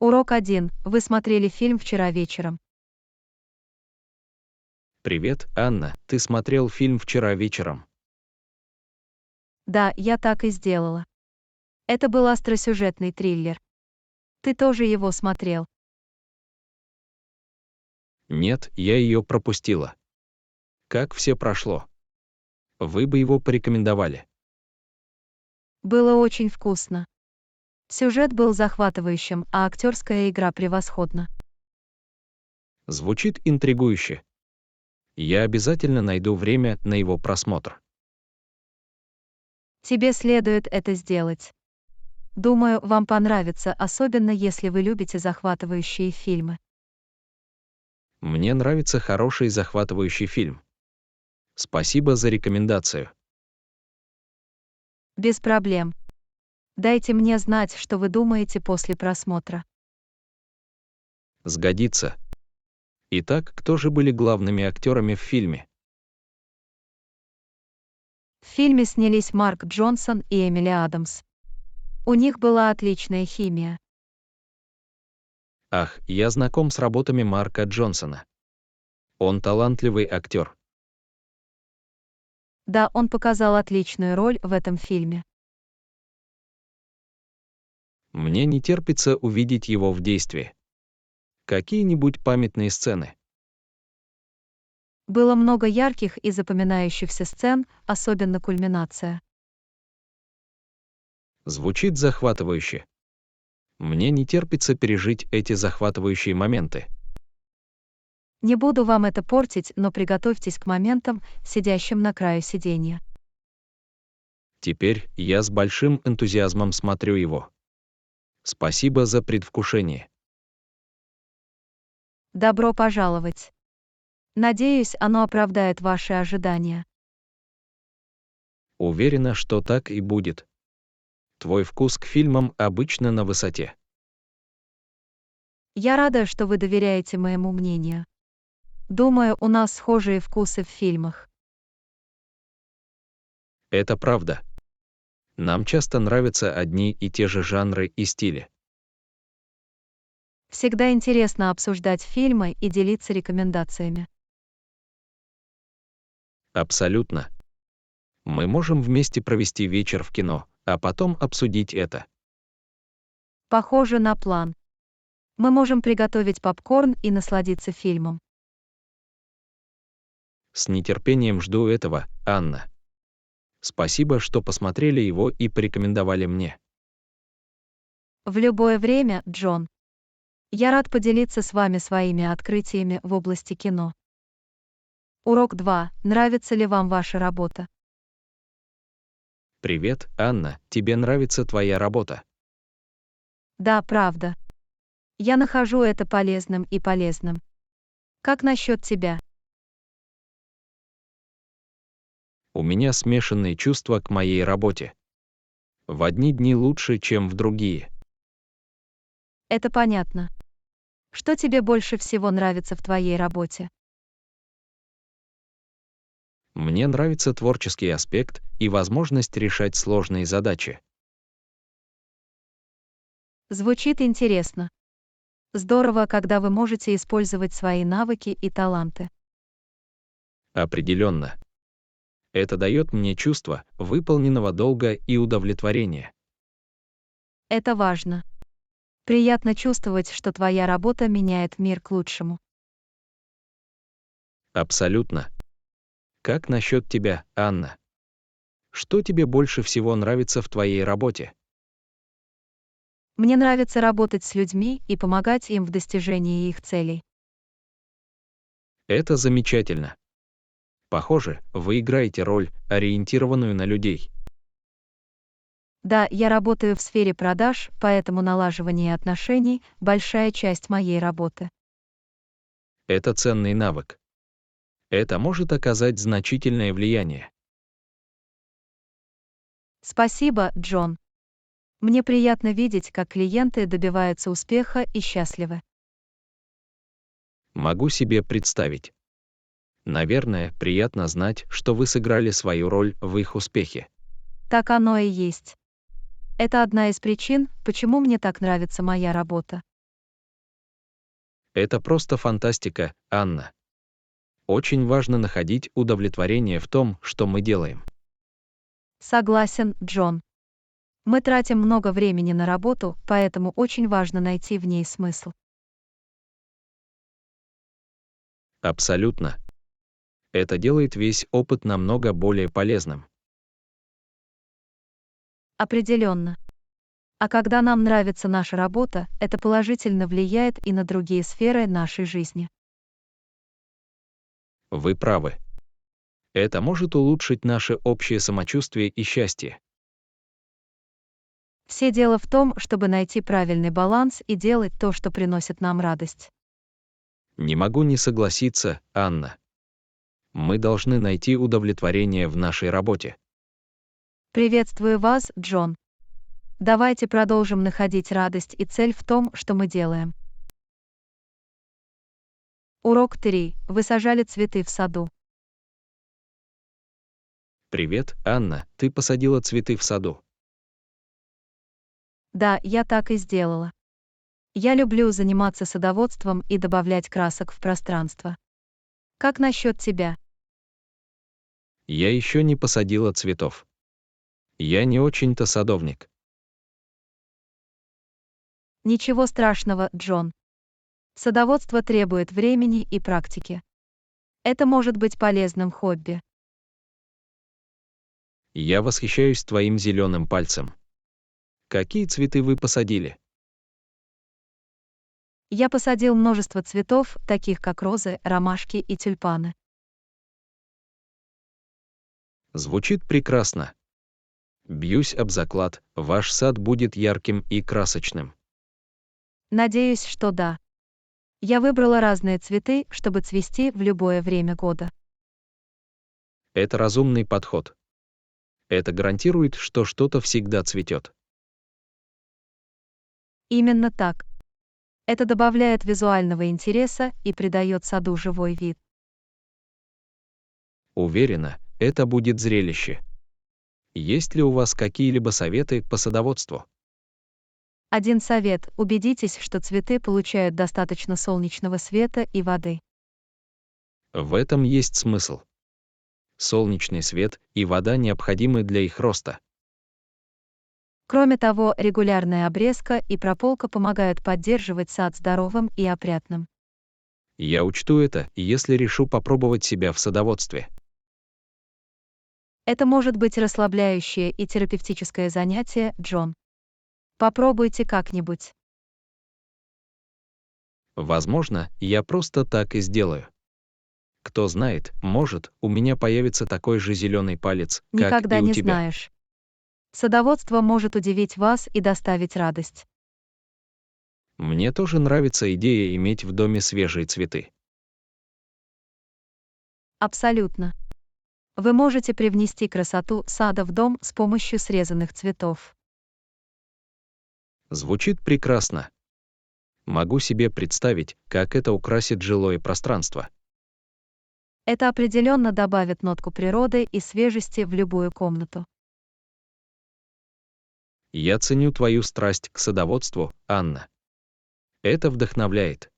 Урок 1. Вы смотрели фильм вчера вечером. Привет, Анна, ты смотрел фильм вчера вечером? Да, я так и сделала. Это был остросюжетный триллер. Ты тоже его смотрел. Нет, я ее пропустила. Как все прошло? Вы бы его порекомендовали. Было очень вкусно. Сюжет был захватывающим, а актерская игра превосходна. Звучит интригующе. Я обязательно найду время на его просмотр. Тебе следует это сделать. Думаю, вам понравится, особенно если вы любите захватывающие фильмы. Мне нравится хороший захватывающий фильм. Спасибо за рекомендацию. Без проблем. Дайте мне знать, что вы думаете после просмотра. Сгодится. Итак, кто же были главными актерами в фильме? В фильме снялись Марк Джонсон и Эмили Адамс. У них была отличная химия. Ах, я знаком с работами Марка Джонсона. Он талантливый актер. Да, он показал отличную роль в этом фильме. Мне не терпится увидеть его в действии. Какие-нибудь памятные сцены? Было много ярких и запоминающихся сцен, особенно кульминация. Звучит захватывающе. Мне не терпится пережить эти захватывающие моменты. Не буду вам это портить, но приготовьтесь к моментам, сидящим на краю сиденья. Теперь я с большим энтузиазмом смотрю его. Спасибо за предвкушение. Добро пожаловать. Надеюсь, оно оправдает ваши ожидания. Уверена, что так и будет. Твой вкус к фильмам обычно на высоте. Я рада, что вы доверяете моему мнению. Думаю, у нас схожие вкусы в фильмах. Это правда. Нам часто нравятся одни и те же жанры и стили. Всегда интересно обсуждать фильмы и делиться рекомендациями. Абсолютно. Мы можем вместе провести вечер в кино, а потом обсудить это. Похоже на план. Мы можем приготовить попкорн и насладиться фильмом. С нетерпением жду этого, Анна. Спасибо, что посмотрели его и порекомендовали мне. В любое время, Джон. Я рад поделиться с вами своими открытиями в области кино. Урок 2. Нравится ли вам ваша работа? Привет, Анна, тебе нравится твоя работа? Да, правда. Я нахожу это полезным и полезным. Как насчет тебя? У меня смешанные чувства к моей работе. В одни дни лучше, чем в другие. Это понятно. Что тебе больше всего нравится в твоей работе? Мне нравится творческий аспект и возможность решать сложные задачи. Звучит интересно. Здорово, когда вы можете использовать свои навыки и таланты. Определенно. Это дает мне чувство выполненного долга и удовлетворения. Это важно. Приятно чувствовать, что твоя работа меняет мир к лучшему. Абсолютно. Как насчет тебя, Анна? Что тебе больше всего нравится в твоей работе? Мне нравится работать с людьми и помогать им в достижении их целей. Это замечательно. Похоже, вы играете роль, ориентированную на людей. Да, я работаю в сфере продаж, поэтому налаживание отношений – большая часть моей работы. Это ценный навык. Это может оказать значительное влияние. Спасибо, Джон. Мне приятно видеть, как клиенты добиваются успеха и счастливы. Могу себе представить. Наверное, приятно знать, что вы сыграли свою роль в их успехе. Так оно и есть. Это одна из причин, почему мне так нравится моя работа. Это просто фантастика, Анна. Очень важно находить удовлетворение в том, что мы делаем. Согласен, Джон. Мы тратим много времени на работу, поэтому очень важно найти в ней смысл. Абсолютно. Это делает весь опыт намного более полезным. Определенно. А когда нам нравится наша работа, это положительно влияет и на другие сферы нашей жизни. Вы правы. Это может улучшить наше общее самочувствие и счастье. Все дело в том, чтобы найти правильный баланс и делать то, что приносит нам радость. Не могу не согласиться, Анна. Мы должны найти удовлетворение в нашей работе. Приветствую вас, Джон. Давайте продолжим находить радость и цель в том, что мы делаем. Урок 3. Вы сажали цветы в саду. Привет, Анна, ты посадила цветы в саду. Да, я так и сделала. Я люблю заниматься садоводством и добавлять красок в пространство. Как насчет тебя? Я еще не посадила цветов. Я не очень-то садовник. Ничего страшного, Джон. Садоводство требует времени и практики. Это может быть полезным хобби. Я восхищаюсь твоим зеленым пальцем. Какие цветы вы посадили? Я посадил множество цветов, таких как розы, ромашки и тюльпаны. Звучит прекрасно. Бьюсь об заклад, ваш сад будет ярким и красочным. Надеюсь, что да. Я выбрала разные цветы, чтобы цвести в любое время года. Это разумный подход. Это гарантирует, что что-то всегда цветет. Именно так. Это добавляет визуального интереса и придает саду живой вид. Уверена, это будет зрелище. Есть ли у вас какие-либо советы по садоводству? Один совет: убедитесь, что цветы получают достаточно солнечного света и воды. В этом есть смысл. Солнечный свет и вода необходимы для их роста. Кроме того, регулярная обрезка и прополка помогают поддерживать сад здоровым и опрятным. Я учту это, если решу попробовать себя в садоводстве. Это может быть расслабляющее и терапевтическое занятие, Джон. Попробуйте как-нибудь. Возможно, я просто так и сделаю. Кто знает, может, у меня появится такой же зеленый палец, как Никогда и у не тебя. знаешь. Садоводство может удивить вас и доставить радость. Мне тоже нравится идея иметь в доме свежие цветы. Абсолютно. Вы можете привнести красоту сада в дом с помощью срезанных цветов. Звучит прекрасно. Могу себе представить, как это украсит жилое пространство. Это определенно добавит нотку природы и свежести в любую комнату. Я ценю твою страсть к садоводству, Анна. Это вдохновляет.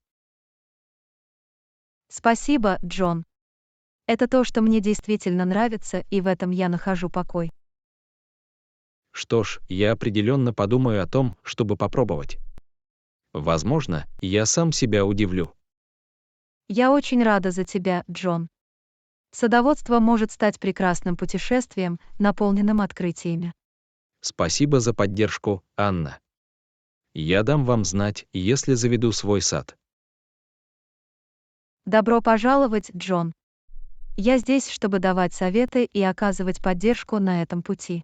Спасибо, Джон. Это то, что мне действительно нравится, и в этом я нахожу покой. Что ж, я определенно подумаю о том, чтобы попробовать. Возможно, я сам себя удивлю. Я очень рада за тебя, Джон. Садоводство может стать прекрасным путешествием, наполненным открытиями. Спасибо за поддержку, Анна. Я дам вам знать, если заведу свой сад. Добро пожаловать, Джон. Я здесь, чтобы давать советы и оказывать поддержку на этом пути.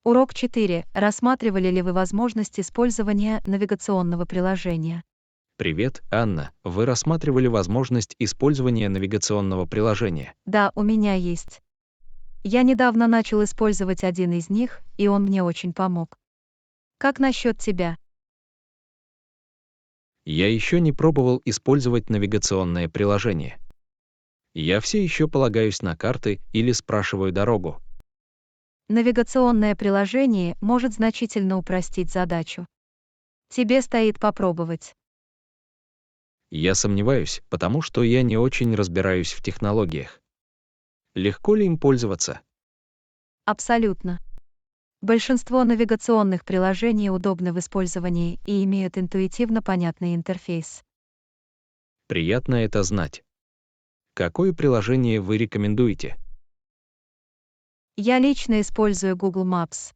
Урок 4. Рассматривали ли вы возможность использования навигационного приложения? Привет, Анна. Вы рассматривали возможность использования навигационного приложения? Да, у меня есть. Я недавно начал использовать один из них, и он мне очень помог. Как насчет тебя? Я еще не пробовал использовать навигационное приложение. Я все еще полагаюсь на карты или спрашиваю дорогу. Навигационное приложение может значительно упростить задачу. Тебе стоит попробовать. Я сомневаюсь, потому что я не очень разбираюсь в технологиях. Легко ли им пользоваться? Абсолютно. Большинство навигационных приложений удобны в использовании и имеют интуитивно понятный интерфейс. Приятно это знать. Какое приложение вы рекомендуете? Я лично использую Google Maps.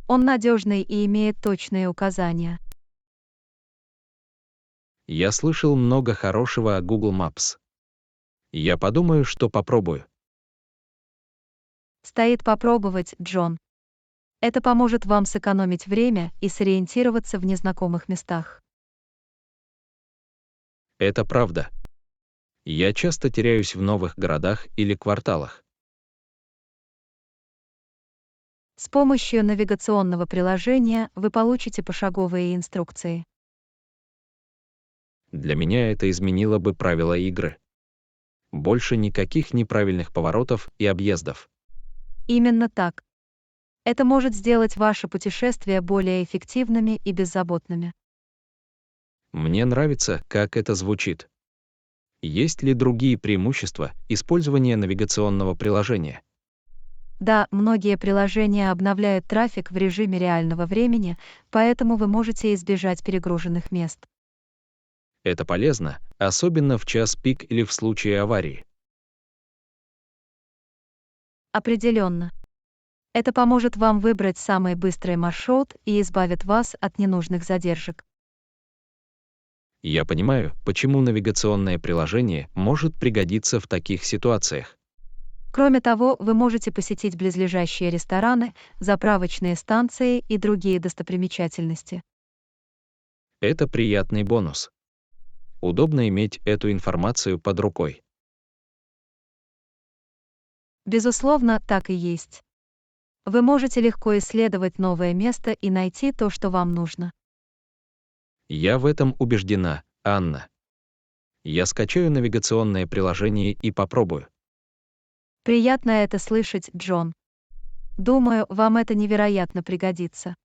Он надежный и имеет точные указания. Я слышал много хорошего о Google Maps. Я подумаю, что попробую. Стоит попробовать, Джон. Это поможет вам сэкономить время и сориентироваться в незнакомых местах. Это правда. Я часто теряюсь в новых городах или кварталах. С помощью навигационного приложения вы получите пошаговые инструкции. Для меня это изменило бы правила игры. Больше никаких неправильных поворотов и объездов. Именно так. Это может сделать ваши путешествия более эффективными и беззаботными. Мне нравится, как это звучит. Есть ли другие преимущества использования навигационного приложения? Да, многие приложения обновляют трафик в режиме реального времени, поэтому вы можете избежать перегруженных мест. Это полезно, особенно в час пик или в случае аварии. Определенно. Это поможет вам выбрать самый быстрый маршрут и избавит вас от ненужных задержек. Я понимаю, почему навигационное приложение может пригодиться в таких ситуациях. Кроме того, вы можете посетить близлежащие рестораны, заправочные станции и другие достопримечательности. Это приятный бонус. Удобно иметь эту информацию под рукой. Безусловно, так и есть. Вы можете легко исследовать новое место и найти то, что вам нужно. Я в этом убеждена, Анна. Я скачаю навигационное приложение и попробую. Приятно это слышать, Джон. Думаю, вам это невероятно пригодится.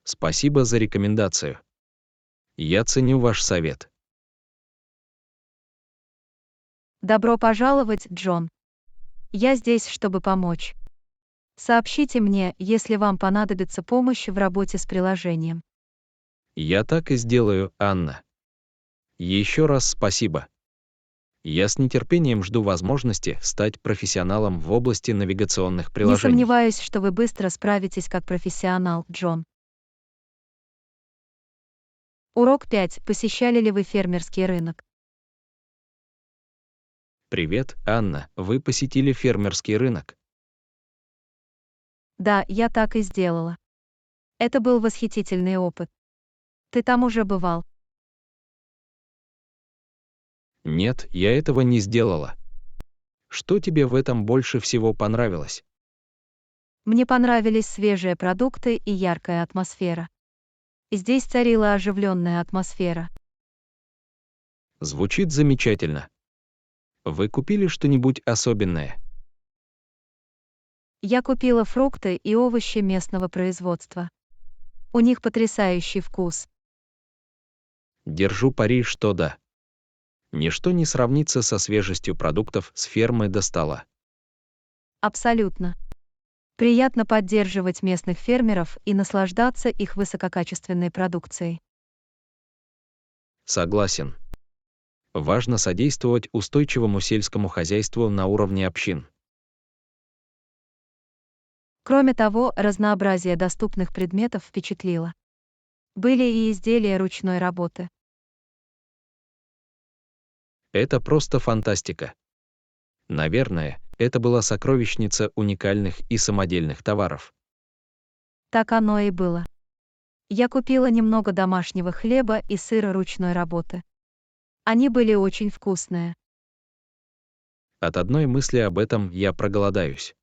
Спасибо за рекомендацию. Я ценю ваш совет. Добро пожаловать, Джон. Я здесь, чтобы помочь. Сообщите мне, если вам понадобится помощь в работе с приложением. Я так и сделаю, Анна. Еще раз спасибо. Я с нетерпением жду возможности стать профессионалом в области навигационных Не приложений. сомневаюсь, что вы быстро справитесь как профессионал, Джон. Урок 5. Посещали ли вы фермерский рынок? Привет, Анна, вы посетили фермерский рынок? Да, я так и сделала. Это был восхитительный опыт. Ты там уже бывал? Нет, я этого не сделала. Что тебе в этом больше всего понравилось? Мне понравились свежие продукты и яркая атмосфера. Здесь царила оживленная атмосфера. Звучит замечательно. Вы купили что-нибудь особенное? Я купила фрукты и овощи местного производства. У них потрясающий вкус. Держу пари, что да. Ничто не сравнится со свежестью продуктов с фермы до стола. Абсолютно. Приятно поддерживать местных фермеров и наслаждаться их высококачественной продукцией. Согласен. Важно содействовать устойчивому сельскому хозяйству на уровне общин. Кроме того, разнообразие доступных предметов впечатлило. Были и изделия ручной работы. Это просто фантастика. Наверное, это была сокровищница уникальных и самодельных товаров. Так оно и было. Я купила немного домашнего хлеба и сыра ручной работы. Они были очень вкусные. От одной мысли об этом я проголодаюсь.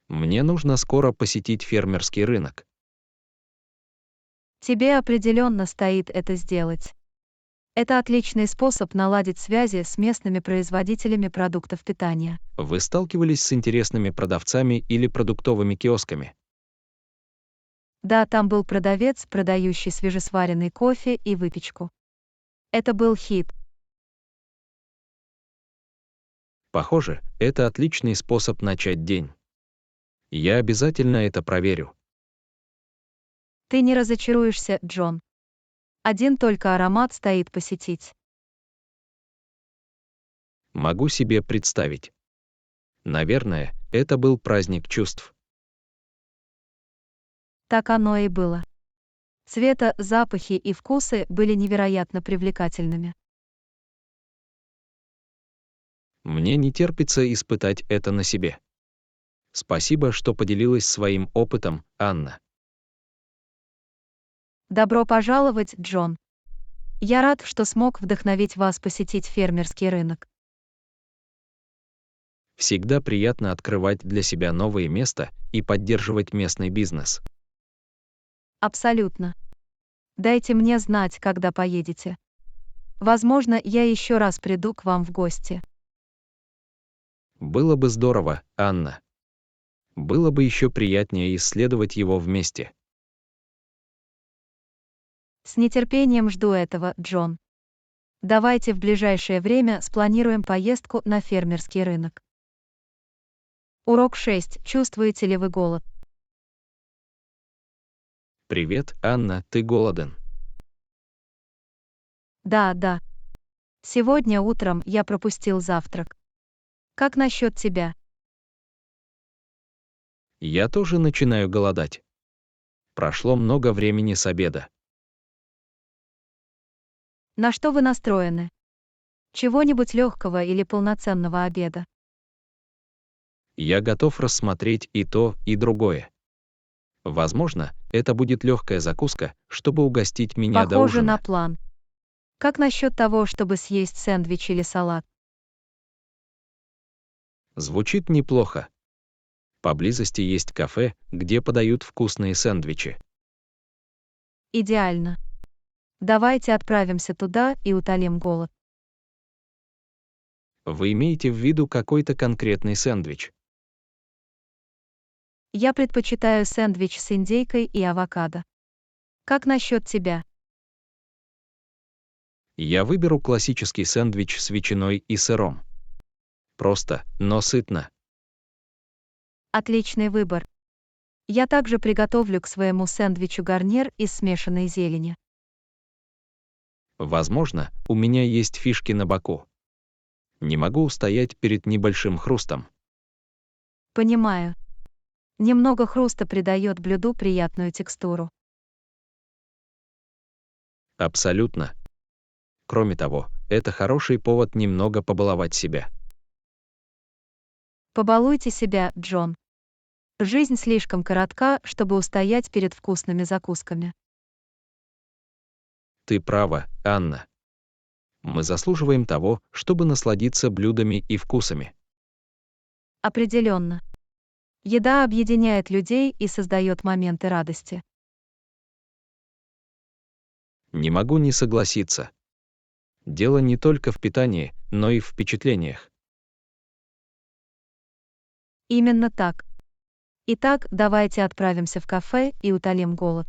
Мне нужно скоро посетить фермерский рынок. Тебе определенно стоит это сделать. Это отличный способ наладить связи с местными производителями продуктов питания. Вы сталкивались с интересными продавцами или продуктовыми киосками? Да, там был продавец, продающий свежесваренный кофе и выпечку. Это был хит. Похоже, это отличный способ начать день. Я обязательно это проверю. Ты не разочаруешься, Джон. Один только аромат стоит посетить. Могу себе представить. Наверное, это был праздник чувств. Так оно и было. Цвета, запахи и вкусы были невероятно привлекательными. Мне не терпится испытать это на себе. Спасибо, что поделилась своим опытом, Анна. Добро пожаловать, Джон. Я рад, что смог вдохновить вас посетить фермерский рынок. Всегда приятно открывать для себя новые места и поддерживать местный бизнес. Абсолютно. Дайте мне знать, когда поедете. Возможно, я еще раз приду к вам в гости. Было бы здорово, Анна. Было бы еще приятнее исследовать его вместе. С нетерпением жду этого, Джон. Давайте в ближайшее время спланируем поездку на фермерский рынок. Урок 6. Чувствуете ли вы голод? Привет, Анна, ты голоден? Да. Сегодня утром я пропустил завтрак. Как насчет тебя? Я тоже начинаю голодать. Прошло много времени с обеда. На что вы настроены? Чего-нибудь легкого или полноценного обеда? Я готов рассмотреть и то, и другое. Возможно, это будет легкая закуска, чтобы угостить меня до Похоже на ужина. план. Как насчет того, чтобы съесть сэндвич или салат? Звучит неплохо. Поблизости есть кафе, где подают вкусные сэндвичи. Идеально. Давайте отправимся туда и утолим голод. Вы имеете в виду какой-то конкретный сэндвич? Я предпочитаю сэндвич с индейкой и авокадо. Как насчет тебя? Я выберу классический сэндвич с ветчиной и сыром. Просто, но сытно. Отличный выбор. Я также приготовлю к своему сэндвичу гарнир из смешанной зелени. Возможно, у меня есть фишки на боку. Не могу устоять перед небольшим хрустом. Понимаю. Немного хруста придает блюду приятную текстуру. Абсолютно. Кроме того, это хороший повод немного побаловать себя. Побалуйте себя, Джон. Жизнь слишком коротка, чтобы устоять перед вкусными закусками. Ты права, Анна. Мы заслуживаем того, чтобы насладиться блюдами и вкусами. Определенно. Еда объединяет людей и создает моменты радости. Не могу не согласиться. Дело не только в питании, но и в впечатлениях. Именно так. Итак, давайте отправимся в кафе и утолим голод.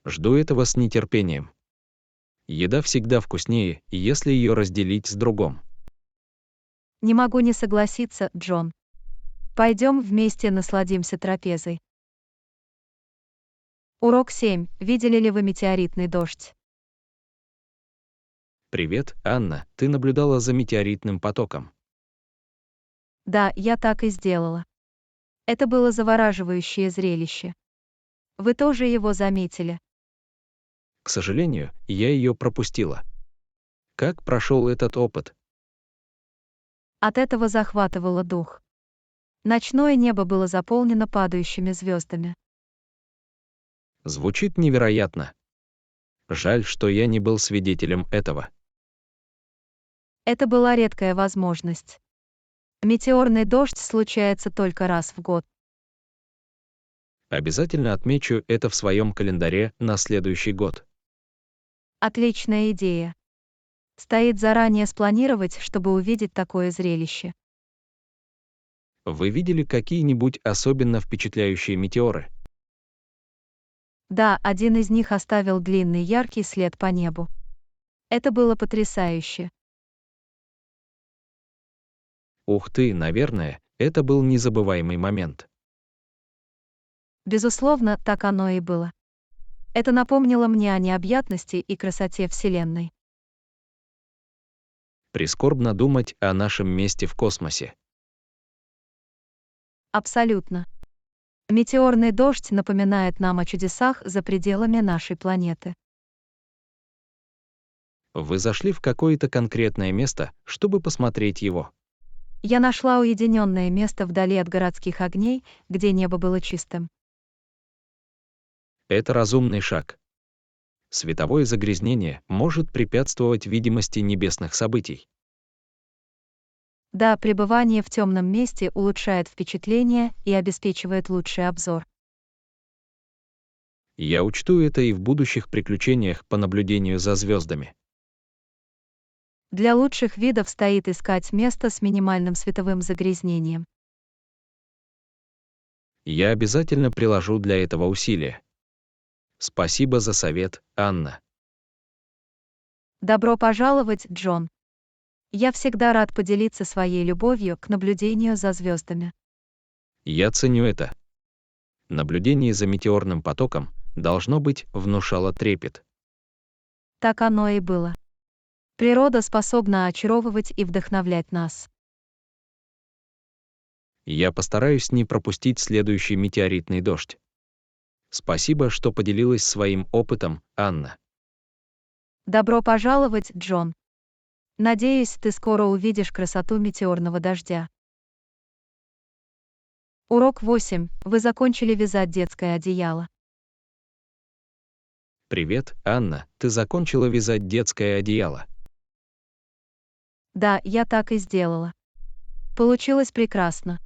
Жду этого с нетерпением. Еда всегда вкуснее, если ее разделить с другом. Не могу не согласиться, Джон. Пойдем вместе насладимся трапезой. Урок 7. Видели ли вы метеоритный дождь? Привет, Анна, ты наблюдала за метеоритным потоком. Да, я так и сделала. Это было завораживающее зрелище. Вы тоже его заметили? К сожалению, я ее пропустила. Как прошел этот опыт? От этого захватывало дух. Ночное небо было заполнено падающими звездами. Звучит невероятно. Жаль, что я не был свидетелем этого. Это была редкая возможность. Метеорный дождь случается только раз в год. Обязательно отмечу это в своем календаре на следующий год. Отличная идея. Стоит заранее спланировать, чтобы увидеть такое зрелище. Вы видели какие-нибудь особенно впечатляющие метеоры? Да, один из них оставил длинный яркий след по небу. Это было потрясающе. Ух ты, наверное, это был незабываемый момент. Безусловно, так оно и было. Это напомнило мне о необъятности и красоте Вселенной. Прискорбно думать о нашем месте в космосе. Абсолютно. Метеорный дождь напоминает нам о чудесах за пределами нашей планеты. Вы зашли в какое-то конкретное место, чтобы посмотреть его. Я нашла уединенное место вдали от городских огней, где небо было чистым. Это разумный шаг. Световое загрязнение может препятствовать видимости небесных событий. Да, пребывание в темном месте улучшает впечатление и обеспечивает лучший обзор. Я учту это и в будущих приключениях по наблюдению за звездами. Для лучших видов стоит искать место с минимальным световым загрязнением. Я обязательно приложу для этого усилия. Спасибо за совет, Анна. Добро пожаловать, Джон. Я всегда рад поделиться своей любовью к наблюдению за звездами. Я ценю это. Наблюдение за метеорным потоком, должно быть, внушало трепет. Так оно и было. Природа способна очаровывать и вдохновлять нас. Я постараюсь не пропустить следующий метеоритный дождь. Спасибо, что поделилась своим опытом, Анна. Добро пожаловать, Джон. Надеюсь, ты скоро увидишь красоту метеорного дождя. Урок 8. Вы закончили вязать детское одеяло. Привет, Анна, ты закончила вязать детское одеяло. Да, я так и сделала. Получилось прекрасно.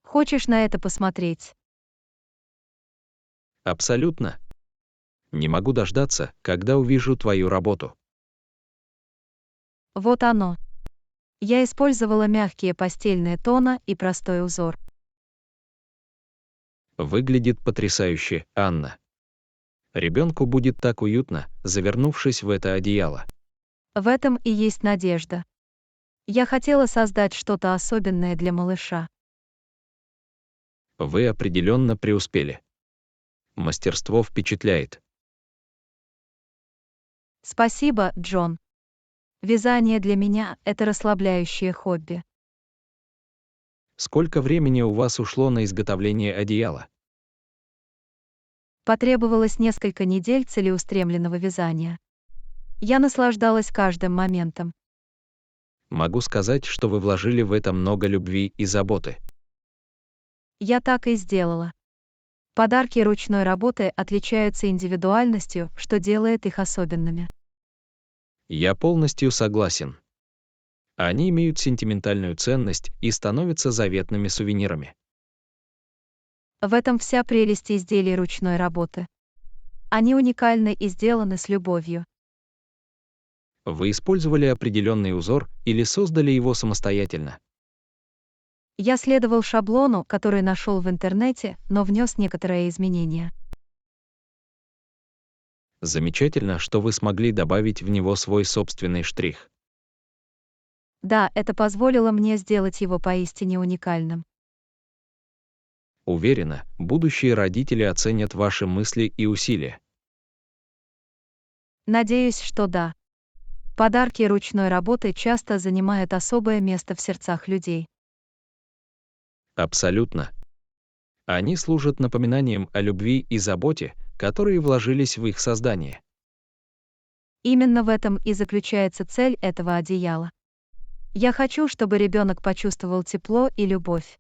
Хочешь на это посмотреть? Абсолютно. Не могу дождаться, когда увижу твою работу. Вот оно. Я использовала мягкие пастельные тона и простой узор. Выглядит потрясающе, Анна. Ребенку будет так уютно, завернувшись в это одеяло. В этом и есть надежда. Я хотела создать что-то особенное для малыша. Вы определенно преуспели. Мастерство впечатляет. Спасибо, Джон. Вязание для меня — это расслабляющее хобби. Сколько времени у вас ушло на изготовление одеяла? Потребовалось несколько недель целеустремленного вязания. Я наслаждалась каждым моментом. Могу сказать, что вы вложили в это много любви и заботы. Я так и сделала. Подарки ручной работы отличаются индивидуальностью, что делает их особенными. Я полностью согласен. Они имеют сентиментальную ценность и становятся заветными сувенирами. В этом вся прелесть изделий ручной работы. Они уникальны и сделаны с любовью. Вы использовали определенный узор или создали его самостоятельно? Я следовал шаблону, который нашел в интернете, но внес некоторые изменения. Замечательно, что вы смогли добавить в него свой собственный штрих. Да, это позволило мне сделать его поистине уникальным. Уверена, будущие родители оценят ваши мысли и усилия. Надеюсь, что да. Подарки ручной работы часто занимают особое место в сердцах людей. Абсолютно. Они служат напоминанием о любви и заботе, которые вложились в их создание. Именно в этом и заключается цель этого одеяла. Я хочу, чтобы ребенок почувствовал тепло и любовь.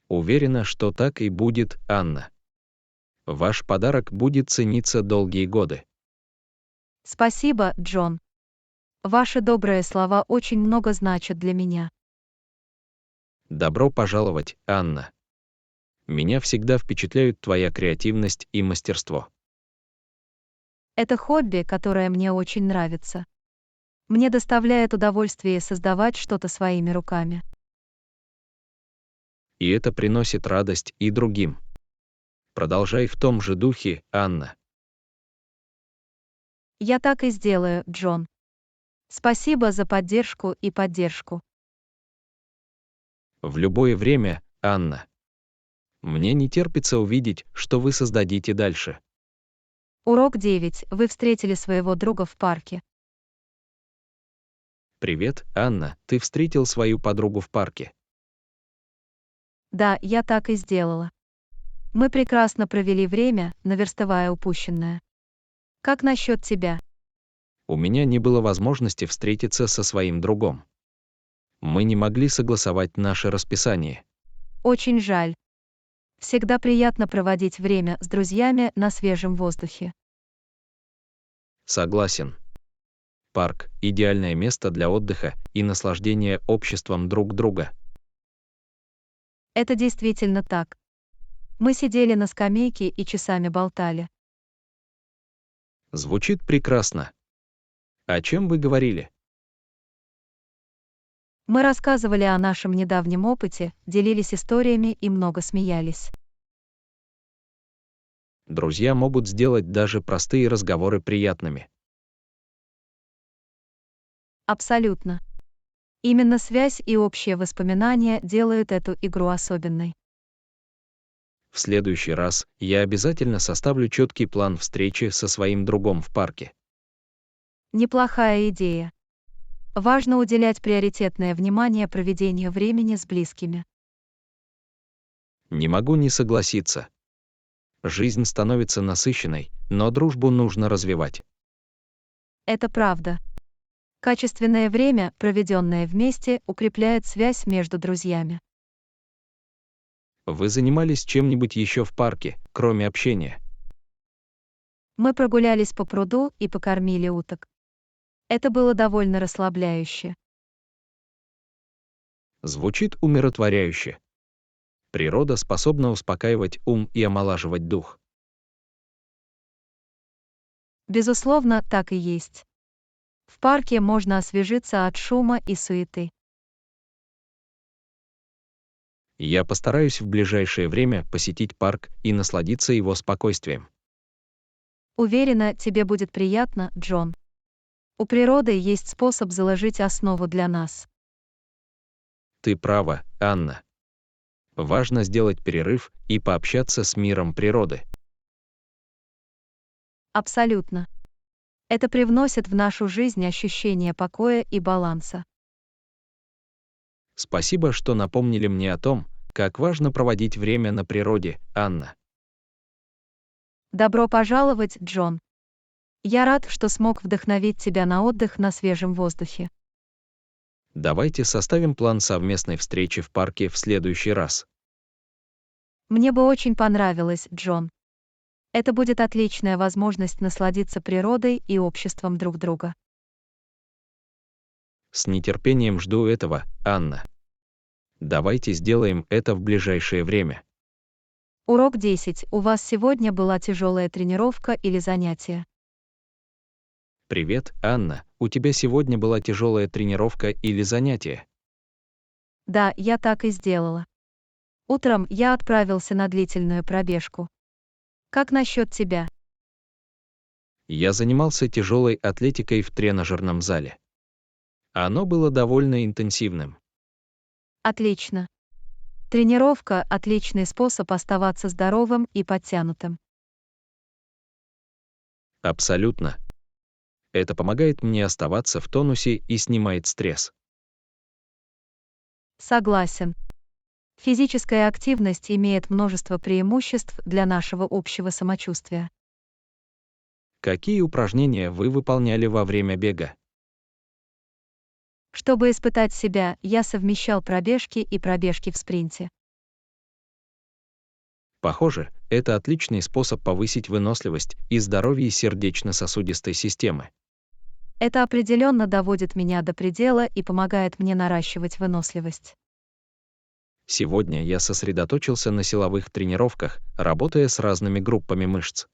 Уверена, что так и будет, Анна. Ваш подарок будет цениться долгие годы. Спасибо, Джон. Ваши добрые слова очень много значат для меня. Добро пожаловать, Анна. Меня всегда впечатляют твоя креативность и мастерство. Это хобби, которое мне очень нравится. Мне доставляет удовольствие создавать что-то своими руками. И это приносит радость и другим. Продолжай в том же духе, Анна. Я так и сделаю, Джон. Спасибо за поддержку и поддержку. В любое время, Анна. Мне не терпится увидеть, что вы создадите дальше. Урок 9. Вы встретили своего друга в парке. Привет, Анна, ты встретил свою подругу в парке. Да, я так и сделала. Мы прекрасно провели время, наверстывая упущенное. Как насчет тебя? У меня не было возможности встретиться со своим другом. Мы не могли согласовать наше расписание. Очень жаль. Всегда приятно проводить время с друзьями на свежем воздухе. Согласен. Парк – идеальное место для отдыха и наслаждения обществом друг друга. Это действительно так. Мы сидели на скамейке и часами болтали. Звучит прекрасно. О чем вы говорили? Мы рассказывали о нашем недавнем опыте, делились историями и много смеялись. Друзья могут сделать даже простые разговоры приятными. Абсолютно. Именно связь и общие воспоминания делают эту игру особенной. В следующий раз я обязательно составлю четкий план встречи со своим другом в парке. Неплохая идея. Важно уделять приоритетное внимание проведению времени с близкими. Не могу не согласиться. Жизнь становится насыщенной, но дружбу нужно развивать. Это правда. Качественное время, проведенное вместе, укрепляет связь между друзьями. Вы занимались чем-нибудь еще в парке, кроме общения? Мы прогулялись по пруду и покормили уток. Это было довольно расслабляюще. Звучит умиротворяюще. Природа способна успокаивать ум и омолаживать дух. Безусловно, так и есть. В парке можно освежиться от шума и суеты. Я постараюсь в ближайшее время посетить парк и насладиться его спокойствием. Уверена, тебе будет приятно, Джон. У природы есть способ заложить основу для нас. Ты права, Анна. Важно сделать перерыв и пообщаться с миром природы. Абсолютно. Это привносит в нашу жизнь ощущение покоя и баланса. Спасибо, что напомнили мне о том, как важно проводить время на природе, Анна. Добро пожаловать, Джон. Я рад, что смог вдохновить тебя на отдых на свежем воздухе. Давайте составим план совместной встречи в парке в следующий раз. Мне бы очень понравилось, Джон. Это будет отличная возможность насладиться природой и обществом друг друга. С нетерпением жду этого, Анна. Давайте сделаем это в ближайшее время. Урок 10. У вас сегодня была тяжелая тренировка или занятие? Привет, Анна. У тебя сегодня была тяжелая тренировка или занятие? Да, я так и сделала. Утром я отправился на длительную пробежку. Как насчет тебя? Я занимался тяжелой атлетикой в тренажерном зале. Оно было довольно интенсивным. Отлично. Тренировка – отличный способ оставаться здоровым и подтянутым. Абсолютно. Это помогает мне оставаться в тонусе и снимает стресс. Согласен. Физическая активность имеет множество преимуществ для нашего общего самочувствия. Какие упражнения вы выполняли во время бега? Чтобы испытать себя, я совмещал пробежки и пробежки в спринте. Похоже, это отличный способ повысить выносливость и здоровье сердечно-сосудистой системы. Это определенно доводит меня до предела и помогает мне наращивать выносливость. Сегодня я сосредоточился на силовых тренировках, работая с разными группами мышц.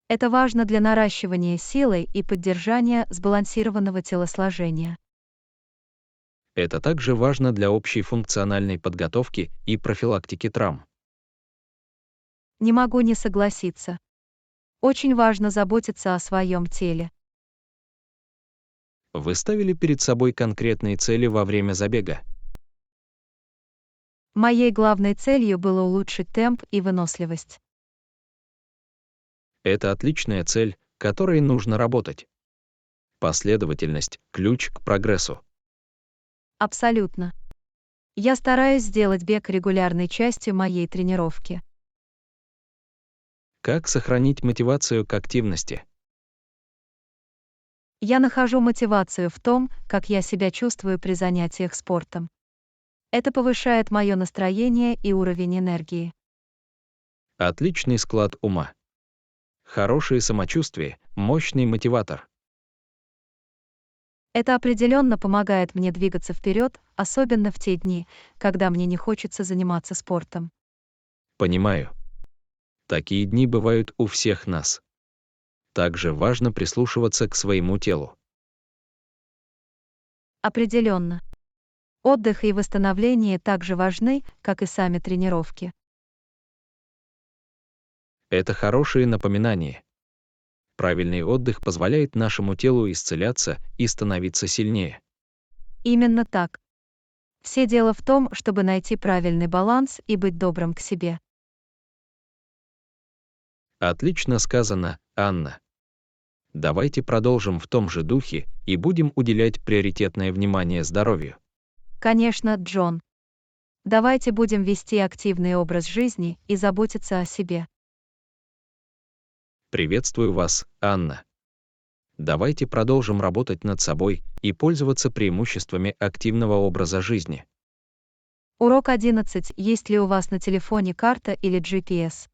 Это важно для наращивания силы и поддержания сбалансированного телосложения. Это также важно для общей функциональной подготовки и профилактики травм. Не могу не согласиться. Очень важно заботиться о своем теле. Вы ставили перед собой конкретные цели во время забега? Моей главной целью было улучшить темп и выносливость. Это отличная цель, которой нужно работать. Последовательность– ключ к прогрессу. Абсолютно. Я стараюсь сделать бег регулярной частью моей тренировки. Как сохранить мотивацию к активности? Я нахожу мотивацию в том, как я себя чувствую при занятиях спортом. Это повышает мое настроение и уровень энергии. Отличный склад ума. Хорошее самочувствие– мощный мотиватор. Это определенно помогает мне двигаться вперед, особенно в те дни, когда мне не хочется заниматься спортом. Понимаю. Такие дни бывают у всех нас. Также важно прислушиваться к своему телу. Определенно. Отдых и восстановление также важны, как и сами тренировки. Это хорошие напоминания. Правильный отдых позволяет нашему телу исцеляться и становиться сильнее. Именно так. Все дело в том, чтобы найти правильный баланс и быть добрым к себе. Отлично сказано, Анна. Давайте продолжим в том же духе и будем уделять приоритетное внимание здоровью. Конечно, Джон. Давайте будем вести активный образ жизни и заботиться о себе. Приветствую вас, Анна. Давайте продолжим работать над собой и пользоваться преимуществами активного образа жизни. Урок 11. Есть ли у вас на телефоне карта или GPS?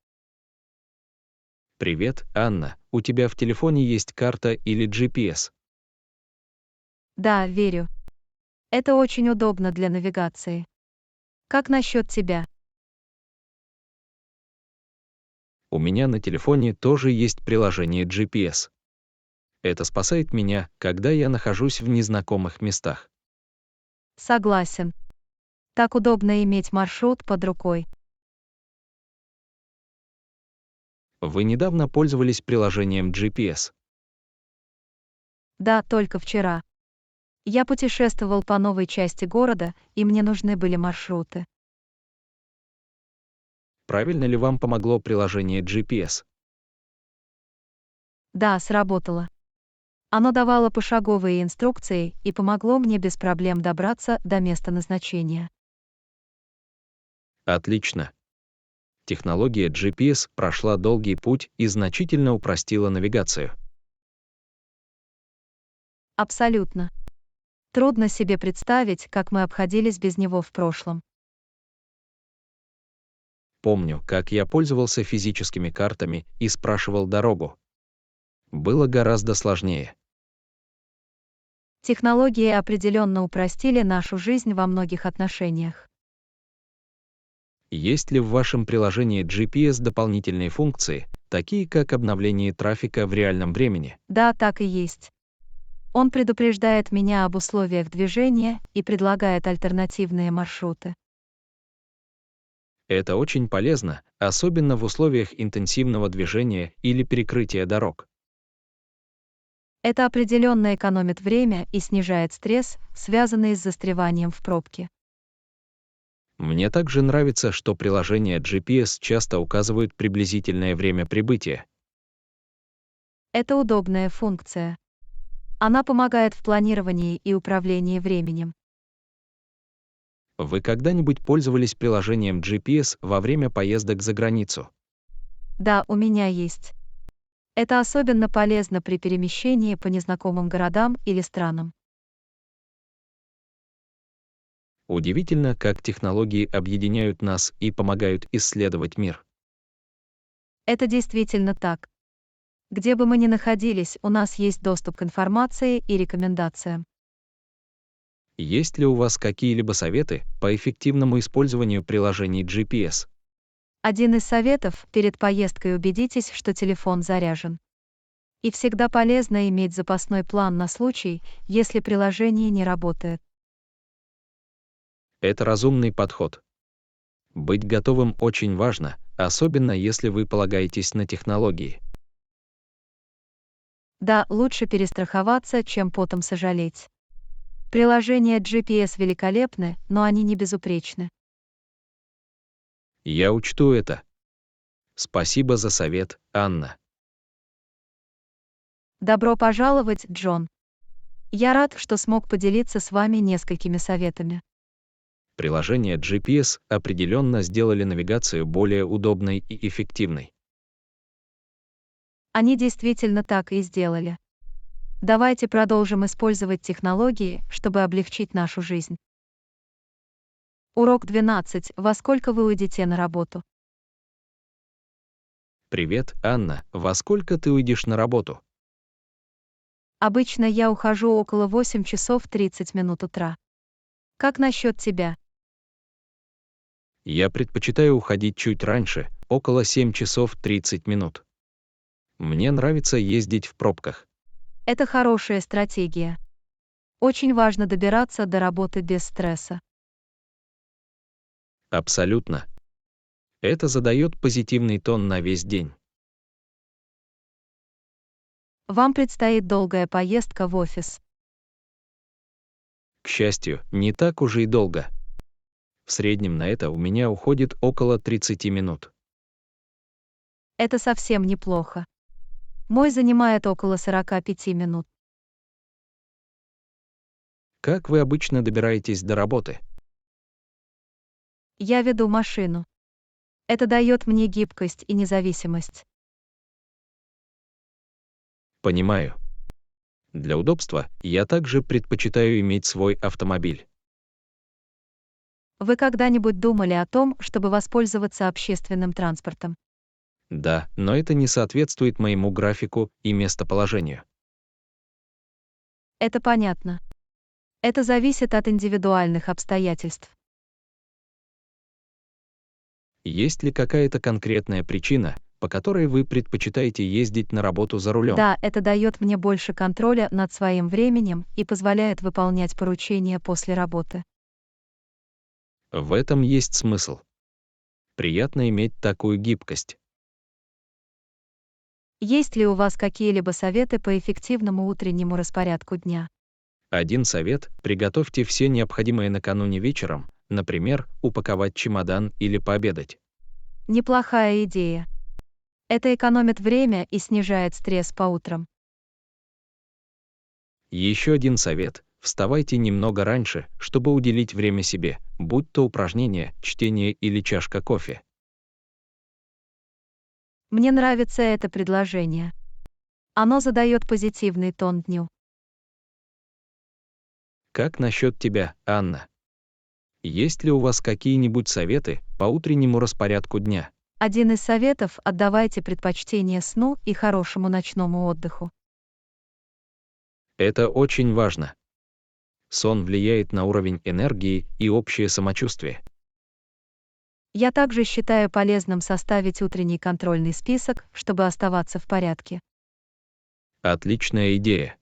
Привет, Анна. У тебя в телефоне есть карта или GPS? Да, верю. Это очень удобно для навигации. Как насчет тебя? У меня на телефоне тоже есть приложение GPS. Это спасает меня, когда я нахожусь в незнакомых местах. Согласен. Так удобно иметь маршрут под рукой. Вы недавно пользовались приложением GPS. Да, только вчера. Я путешествовал по новой части города, и мне нужны были маршруты. Правильно ли вам помогло приложение GPS? Да, сработало. Оно давало пошаговые инструкции и помогло мне без проблем добраться до места назначения. Отлично. Технология GPS прошла долгий путь и значительно упростила навигацию. Абсолютно. Трудно себе представить, как мы обходились без него в прошлом. Помню, как я пользовался физическими картами и спрашивал дорогу. Было гораздо сложнее. Технологии определенно упростили нашу жизнь во многих отношениях. Есть ли в вашем приложении GPS дополнительные функции, такие как обновление трафика в реальном времени? Да, так и есть. Он предупреждает меня об условиях движения и предлагает альтернативные маршруты. Это очень полезно, особенно в условиях интенсивного движения или перекрытия дорог. Это определенно экономит время и снижает стресс, связанный с застреванием в пробке. Мне также нравится, что приложения GPS часто указывают приблизительное время прибытия. Это удобная функция. Она помогает в планировании и управлении временем. Вы когда-нибудь пользовались приложением GPS во время поездок за границу? Да, у меня есть. Это особенно полезно при перемещении по незнакомым городам или странам. Удивительно, как технологии объединяют нас и помогают исследовать мир. Это действительно так. Где бы мы ни находились, у нас есть доступ к информации и рекомендациям. Есть ли у вас какие-либо советы по эффективному использованию приложений GPS? Один из советов: перед поездкой убедитесь, что телефон заряжен. И всегда полезно иметь запасной план на случай, если приложение не работает. Это разумный подход. Быть готовым очень важно, особенно если вы полагаетесь на технологии. Да, лучше перестраховаться, чем потом сожалеть. Приложения GPS великолепны, но они не безупречны. Я учту это. Спасибо за совет, Анна. Добро пожаловать, Джон. Я рад, что смог поделиться с вами несколькими советами. Приложения GPS определенно сделали навигацию более удобной и эффективной. Они действительно так и сделали. Давайте продолжим использовать технологии, чтобы облегчить нашу жизнь. Урок 12. Во сколько вы уйдете на работу? Привет, Анна. Во сколько ты уйдешь на работу? Обычно я ухожу около 8 часов 30 минут утра. Как насчет тебя? Я предпочитаю уходить чуть раньше, около 7 часов 30 минут. Мне нравится ездить в пробках. Это хорошая стратегия. Очень важно добираться до работы без стресса. Абсолютно. Это задает позитивный тон на весь день. Вам предстоит долгая поездка в офис. К счастью, не так уже и долго. В среднем на это у меня уходит около 30 минут. Это совсем неплохо. Мой занимает около 45 минут. Как вы обычно добираетесь до работы? Я веду машину. Это дает мне гибкость и независимость. Понимаю. Для удобства я также предпочитаю иметь свой автомобиль. Вы когда-нибудь думали о том, чтобы воспользоваться общественным транспортом? Да, но это не соответствует моему графику и местоположению. Это понятно. Это зависит от индивидуальных обстоятельств. Есть ли какая-то конкретная причина, по которой вы предпочитаете ездить на работу за рулем? Да, это дает мне больше контроля над своим временем и позволяет выполнять поручения после работы. В этом есть смысл. Приятно иметь такую гибкость. Есть ли у вас какие-либо советы по эффективному утреннему распорядку дня? Один совет: приготовьте все необходимое накануне вечером, например, упаковать чемодан или пообедать. Неплохая идея. Это экономит время и снижает стресс по утрам. Еще один совет: вставайте немного раньше, чтобы уделить время себе, будь то упражнение, чтение или чашка кофе. Мне нравится это предложение. Оно задает позитивный тон дню. Как насчет тебя, Анна? Есть ли у вас какие-нибудь советы по утреннему распорядку дня? Один из советов — отдавайте предпочтение сну и хорошему ночному отдыху. Это очень важно. Сон влияет на уровень энергии и общее самочувствие. Я также считаю полезным составить утренний контрольный список, чтобы оставаться в порядке. Отличная идея.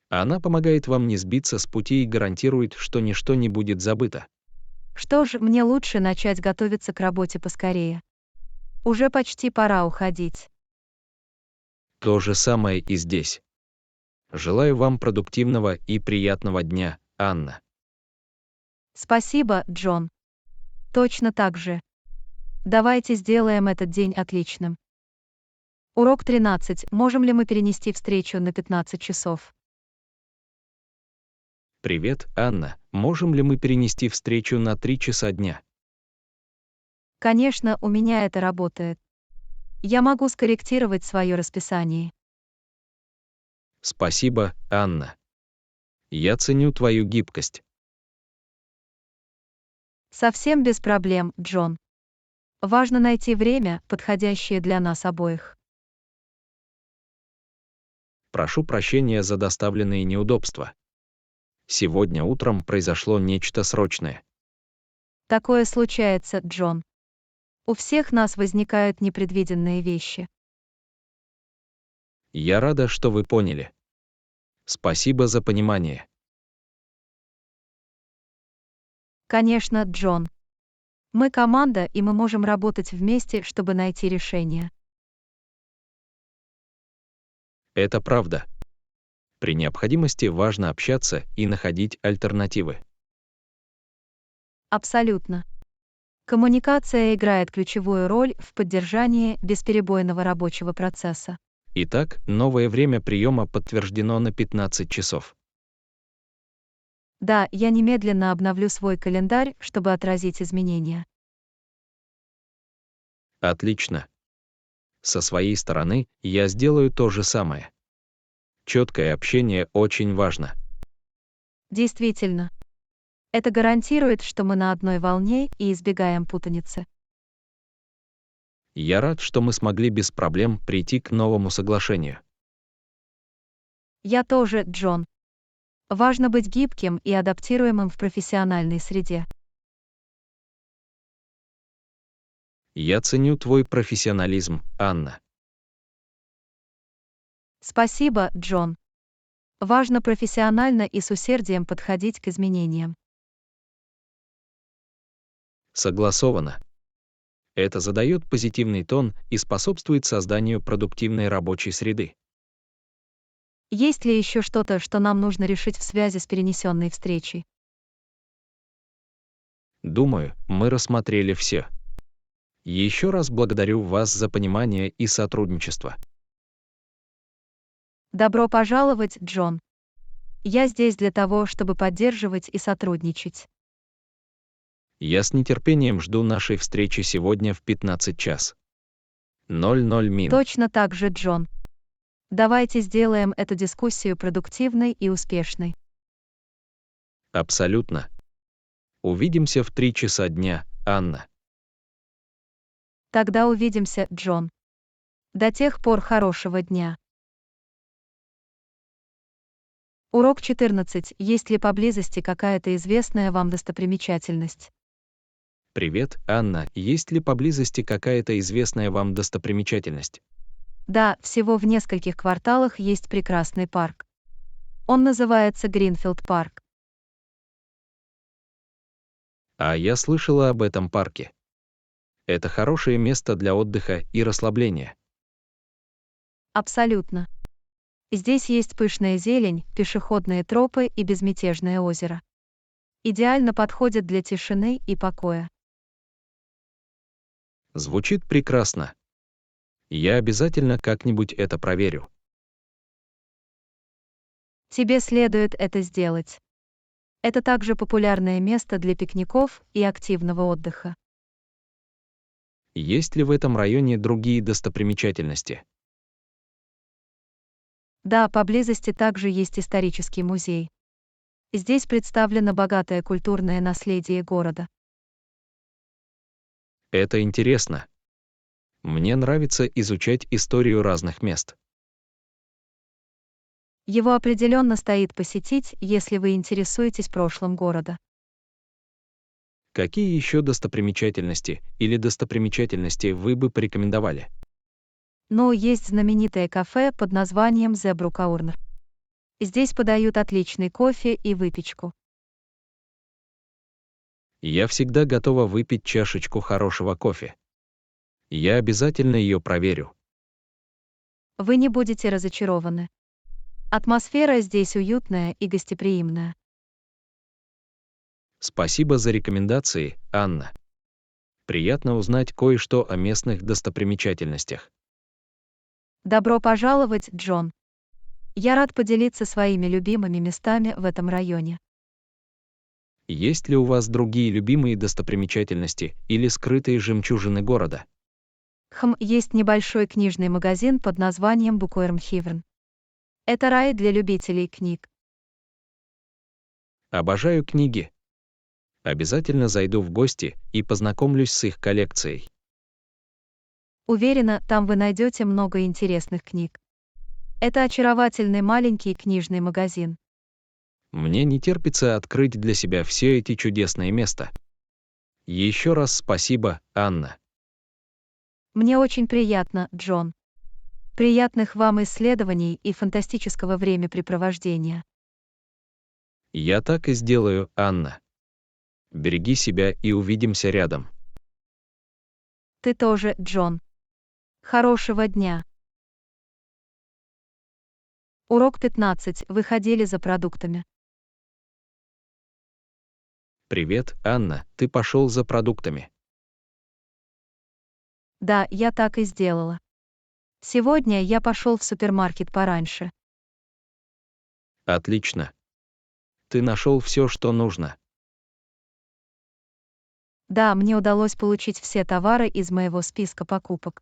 Она помогает вам не сбиться с пути и гарантирует, что ничто не будет забыто. Что ж, мне лучше начать готовиться к работе поскорее. Уже почти пора уходить. То же самое и здесь. Желаю вам продуктивного и приятного дня, Анна. Спасибо, Джон. Точно так же. Давайте сделаем этот день отличным. Урок 13. Можем ли мы перенести встречу на 15 часов? Привет, Анна. Можем ли мы перенести встречу на 3 часа дня? Конечно, у меня это работает. Я могу скорректировать свое расписание. Спасибо, Анна. Я ценю твою гибкость. Совсем без проблем, Джон. Важно найти время, подходящее для нас обоих. Прошу прощения за доставленные неудобства. Сегодня утром произошло нечто срочное. Такое случается, Джон. У всех нас возникают непредвиденные вещи. Я рада, что вы поняли. Спасибо за понимание. Конечно, Джон. Мы команда, и мы можем работать вместе, чтобы найти решение. Это правда. При необходимости важно общаться и находить альтернативы. Абсолютно. Коммуникация играет ключевую роль в поддержании бесперебойного рабочего процесса. Итак, новое время приема подтверждено на 15 часов. Да, я немедленно обновлю свой календарь, чтобы отразить изменения. Отлично. Со своей стороны, я сделаю то же самое. Четкое общение очень важно. Действительно. Это гарантирует, что мы на одной волне и избегаем путаницы. Я рад, что мы смогли без проблем прийти к новому соглашению. Я тоже, Джон. Важно быть гибким и адаптируемым в профессиональной среде. Я ценю твой профессионализм, Анна. Спасибо, Джон. Важно профессионально и с усердием подходить к изменениям. Согласовано. Это задает позитивный тон и способствует созданию продуктивной рабочей среды. Есть ли еще что-то, что нам нужно решить в связи с перенесенной встречей? Думаю, мы рассмотрели все. Еще раз благодарю вас за понимание и сотрудничество. Добро пожаловать, Джон. Я здесь для того, чтобы поддерживать и сотрудничать. Я с нетерпением жду нашей встречи сегодня в 15 час. 00 мин. Точно так же, Джон. Давайте сделаем эту дискуссию продуктивной и успешной. Абсолютно. Увидимся в 3 часа дня, Анна. Тогда увидимся, Джон. До тех пор хорошего дня. Урок 14. Есть ли поблизости какая-то известная вам достопримечательность? Привет, Анна. Есть ли поблизости какая-то известная вам достопримечательность? Да, всего в нескольких кварталах есть прекрасный парк. Он называется Гринфилд парк. А я слышала об этом парке. Это хорошее место для отдыха и расслабления. Абсолютно. Здесь есть пышная зелень, пешеходные тропы и безмятежное озеро. Идеально подходит для тишины и покоя. Звучит прекрасно. Я обязательно как-нибудь это проверю. Тебе следует это сделать. Это также популярное место для пикников и активного отдыха. Есть ли в этом районе другие достопримечательности? Да, поблизости также есть исторический музей. Здесь представлено богатое культурное наследие города. Это интересно. Мне нравится изучать историю разных мест. Его определенно стоит посетить, если вы интересуетесь прошлым города. Какие еще достопримечательности или достопримечательности вы бы порекомендовали? Но есть знаменитое кафе под названием The Brook. Здесь подают отличный кофе и выпечку. Я всегда готова выпить чашечку хорошего кофе. Я обязательно ее проверю. Вы не будете разочарованы. Атмосфера здесь уютная и гостеприимная. Спасибо за рекомендации, Анна. Приятно узнать кое-что о местных достопримечательностях. Добро пожаловать, Джон. Я рад поделиться своими любимыми местами в этом районе. Есть ли у вас другие любимые достопримечательности или скрытые жемчужины города? Есть небольшой книжный магазин под названием Букуэрмхивен. Это рай для любителей книг. Обожаю книги. Обязательно зайду в гости и познакомлюсь с их коллекцией. Уверена, там вы найдете много интересных книг. Это очаровательный маленький книжный магазин. Мне не терпится открыть для себя все эти чудесные места. Еще раз спасибо, Анна. Мне очень приятно, Джон. Приятных вам исследований и фантастического времяпрепровождения. Я так и сделаю, Анна. Береги себя и увидимся рядом. Ты тоже, Джон. Хорошего дня. Урок 15. Вы ходили за продуктами. Привет, Анна, ты пошел за продуктами. Да, я так и сделала. Сегодня я пошел в супермаркет пораньше. Отлично. Ты нашел все, что нужно. Да, мне удалось получить все товары из моего списка покупок.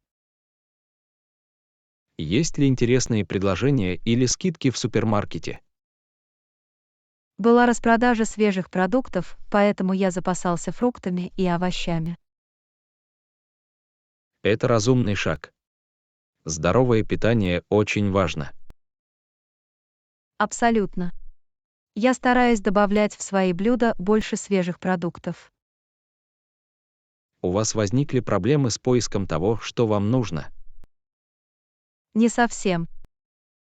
Есть ли интересные предложения или скидки в супермаркете? Была распродажа свежих продуктов, поэтому я запасался фруктами и овощами. Это разумный шаг. Здоровое питание очень важно. Абсолютно. Я стараюсь добавлять в свои блюда больше свежих продуктов. У вас возникли проблемы с поиском того, что вам нужно? Не совсем.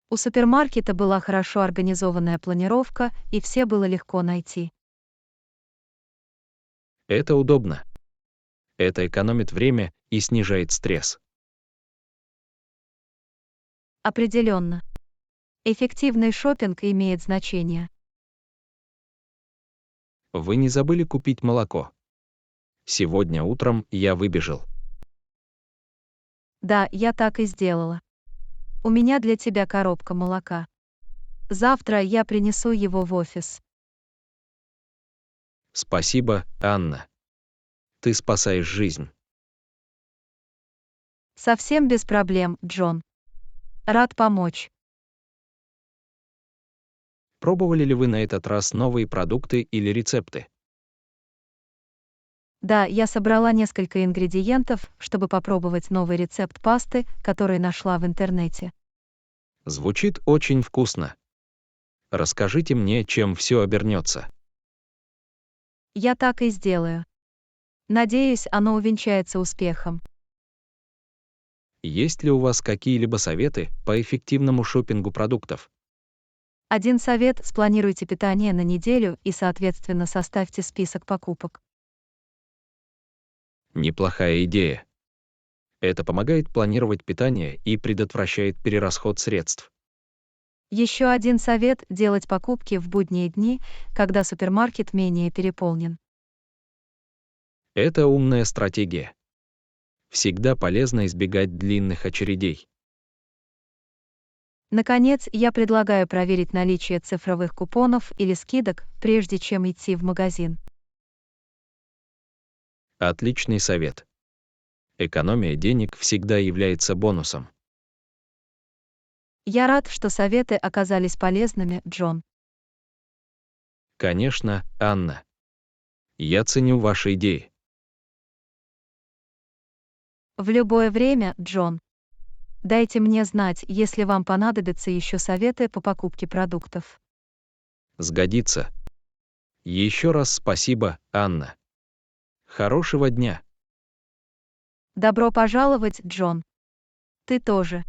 У супермаркета была хорошо организованная планировка, и все было легко найти. Это удобно. Это экономит время и снижает стресс. Определенно. Эффективный шопинг имеет значение. Вы не забыли купить молоко? Сегодня утром я выбежал. Да, я так и сделала. У меня для тебя коробка молока. Завтра я принесу его в офис. Спасибо, Анна. Ты спасаешь жизнь. Совсем без проблем, Джон. Рад помочь. Пробовали ли вы на этот раз новые продукты или рецепты? Да, я собрала несколько ингредиентов, чтобы попробовать новый рецепт пасты, который нашла в интернете. Звучит очень вкусно. Расскажите мне, чем все обернется. Я так и сделаю. Надеюсь, оно увенчается успехом. Есть ли у вас какие-либо советы по эффективному шопингу продуктов? Один совет: спланируйте питание на неделю и, соответственно, составьте список покупок. Неплохая идея. Это помогает планировать питание и предотвращает перерасход средств. Еще один совет: делать покупки в будние дни, когда супермаркет менее переполнен. Это умная стратегия. Всегда полезно избегать длинных очередей. Наконец, я предлагаю проверить наличие цифровых купонов или скидок, прежде чем идти в магазин. Отличный совет. Экономия денег всегда является бонусом. Я рад, что советы оказались полезными, Джон. Конечно, Анна. Я ценю ваши идеи. В любое время, Джон. Дайте мне знать, если вам понадобятся еще советы по покупке продуктов. Сгодится. Еще раз спасибо, Анна. Хорошего дня. Добро пожаловать, Джон. Ты тоже.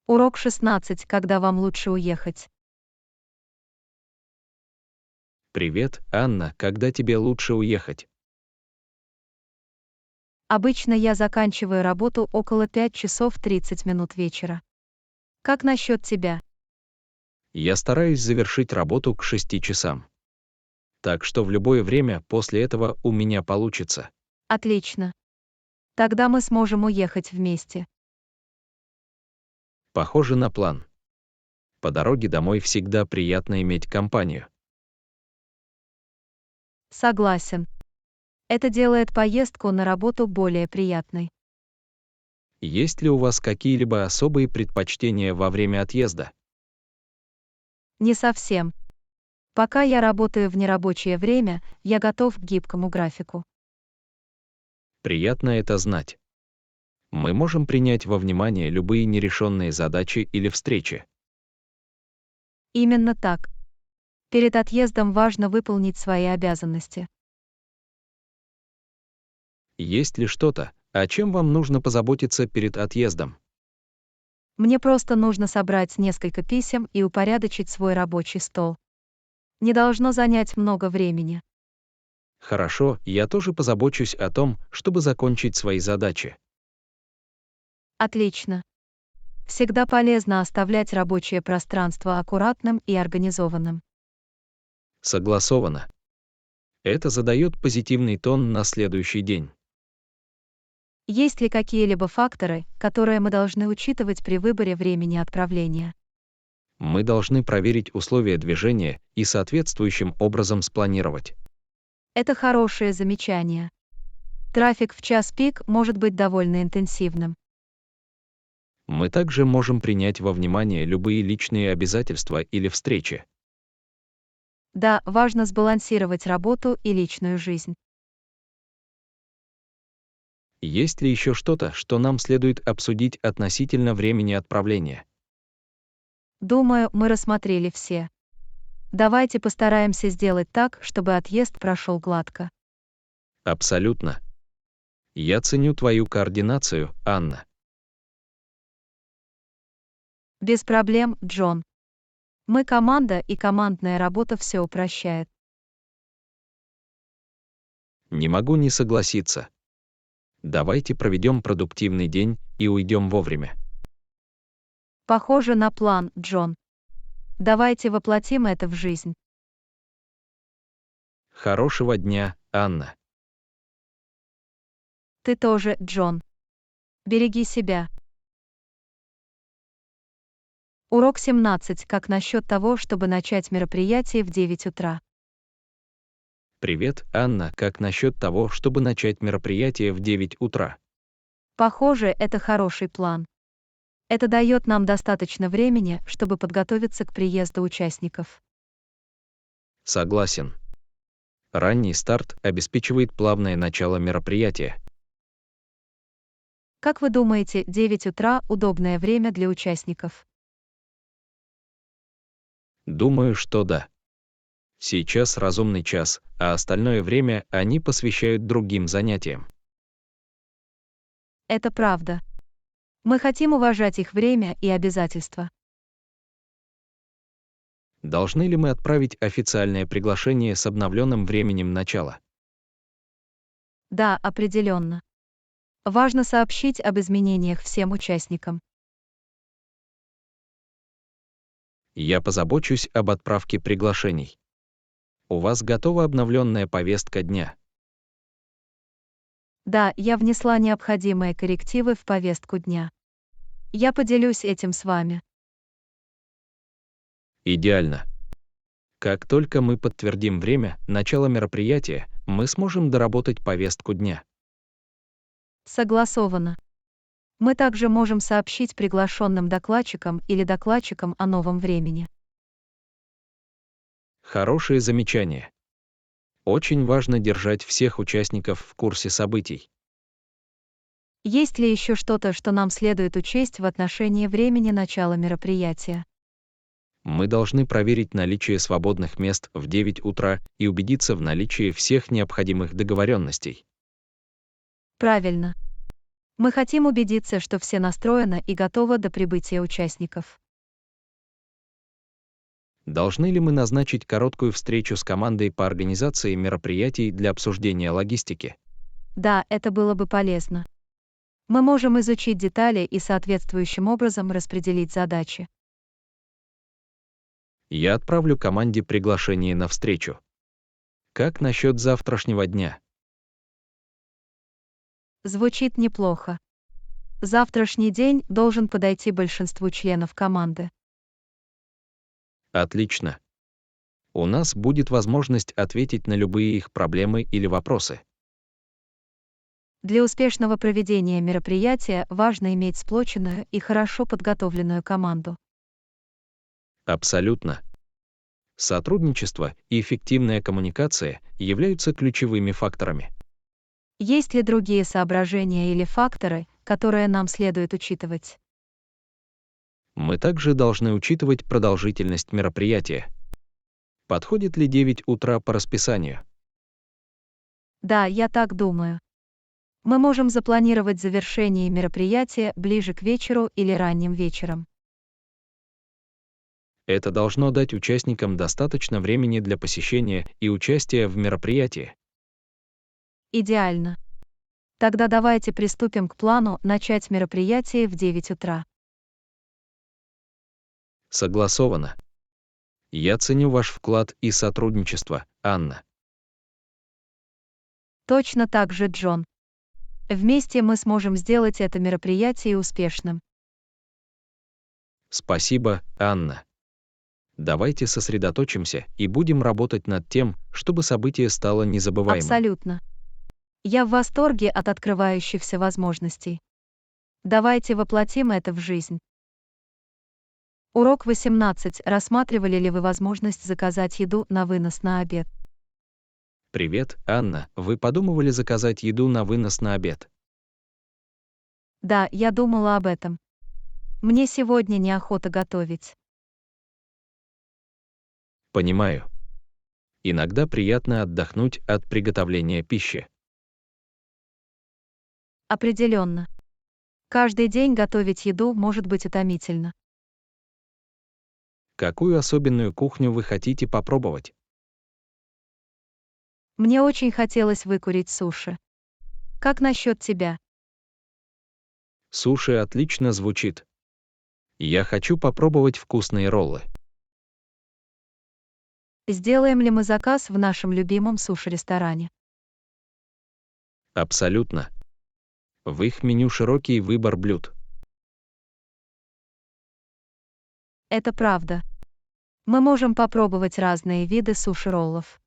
Урок 16. Когда вам лучше уехать? Привет, Анна, когда тебе лучше уехать? Обычно я заканчиваю работу около 5 часов 30 минут вечера. Как насчет тебя? Я стараюсь завершить работу к 6 часам. Так что в любое время после этого у меня получится. Отлично. Тогда мы сможем уехать вместе. Похоже на план. По дороге домой всегда приятно иметь компанию. Согласен. Это делает поездку на работу более приятной. Есть ли у вас какие-либо особые предпочтения во время отъезда? Не совсем. Пока я работаю в нерабочее время, я готов к гибкому графику. Приятно это знать. Мы можем принять во внимание любые нерешенные задачи или встречи. Именно так. Перед отъездом важно выполнить свои обязанности. Есть ли что-то, о чем вам нужно позаботиться перед отъездом? Мне просто нужно собрать несколько писем и упорядочить свой рабочий стол. Не должно занять много времени. Хорошо, я тоже позабочусь о том, чтобы закончить свои задачи. Отлично. Всегда полезно оставлять рабочее пространство аккуратным и организованным. Согласовано. Это задает позитивный тон на следующий день. Есть ли какие-либо факторы, которые мы должны учитывать при выборе времени отправления? Мы должны проверить условия движения и соответствующим образом спланировать. Это хорошее замечание. Трафик в час пик может быть довольно интенсивным. Мы также можем принять во внимание любые личные обязательства или встречи. Да, важно сбалансировать работу и личную жизнь. Есть ли еще что-то, что нам следует обсудить относительно времени отправления? Думаю, мы рассмотрели все. Давайте постараемся сделать так, чтобы отъезд прошел гладко. Абсолютно. Я ценю твою координацию, Анна. Без проблем, Джон. Мы команда, и командная работа все упрощает. Не могу не согласиться. Давайте проведем продуктивный день и уйдем вовремя. Похоже на план, Джон. Давайте воплотим это в жизнь. Хорошего дня, Анна. Ты тоже, Джон. Береги себя. Урок 17. Как насчет того, чтобы начать мероприятие в 9 утра? Привет, Анна. Как насчет того, чтобы начать мероприятие в 9 утра? Похоже, это хороший план. Это дает нам достаточно времени, чтобы подготовиться к приезду участников. Согласен. Ранний старт обеспечивает плавное начало мероприятия. Как вы думаете, 9 утра – удобное время для участников? Думаю, что да. Сейчас разумный час, а остальное время они посвящают другим занятиям. Это правда. Мы хотим уважать их время и обязательства. Должны ли мы отправить официальное приглашение с обновленным временем начала? Да, определенно. Важно сообщить об изменениях всем участникам. Я позабочусь об отправке приглашений. У вас готова обновленная повестка дня? Да, я внесла необходимые коррективы в повестку дня. Я поделюсь этим с вами. Идеально. Как только мы подтвердим время начала мероприятия, мы сможем доработать повестку дня. Согласовано. Мы также можем сообщить приглашенным докладчикам или докладчикам о новом времени. Хорошее замечание. Очень важно держать всех участников в курсе событий. Есть ли еще что-то, что нам следует учесть в отношении времени начала мероприятия? Мы должны проверить наличие свободных мест в 9 утра и убедиться в наличии всех необходимых договоренностей. Правильно. Мы хотим убедиться, что все настроены и готовы до прибытия участников. Должны ли мы назначить короткую встречу с командой по организации мероприятий для обсуждения логистики? Да, это было бы полезно. Мы можем изучить детали и соответствующим образом распределить задачи. Я отправлю команде приглашение на встречу. Как насчет завтрашнего дня? Звучит неплохо. Завтрашний день должен подойти большинству членов команды. Отлично. У нас будет возможность ответить на любые их проблемы или вопросы. Для успешного проведения мероприятия важно иметь сплоченную и хорошо подготовленную команду. Абсолютно. Сотрудничество и эффективная коммуникация являются ключевыми факторами. Есть ли другие соображения или факторы, которые нам следует учитывать? Мы также должны учитывать продолжительность мероприятия. Подходит ли 9 утра по расписанию? Да, я так думаю. Мы можем запланировать завершение мероприятия ближе к вечеру или ранним вечером. Это должно дать участникам достаточно времени для посещения и участия в мероприятии. Идеально. Тогда давайте приступим к плану начать мероприятие в 9 утра. Согласовано. Я ценю ваш вклад и сотрудничество, Анна. Точно так же, Джон. Вместе мы сможем сделать это мероприятие успешным. Спасибо, Анна. Давайте сосредоточимся и будем работать над тем, чтобы событие стало незабываемым. Абсолютно. Я в восторге от открывающихся возможностей. Давайте воплотим это в жизнь. Урок 18. Рассматривали ли вы возможность заказать еду на вынос на обед? Привет, Анна. Вы подумывали заказать еду на вынос на обед? Да, я думала об этом. Мне сегодня неохота готовить. Понимаю. Иногда приятно отдохнуть от приготовления пищи. Определенно. Каждый день готовить еду может быть утомительно. Какую особенную кухню вы хотите попробовать? Мне очень хотелось выкурить суши. Как насчет тебя? Суши отлично звучит. Я хочу попробовать вкусные роллы. Сделаем ли мы заказ в нашем любимом суши-ресторане? Абсолютно. В их меню широкий выбор блюд. Это правда. Мы можем попробовать разные виды суши-роллов.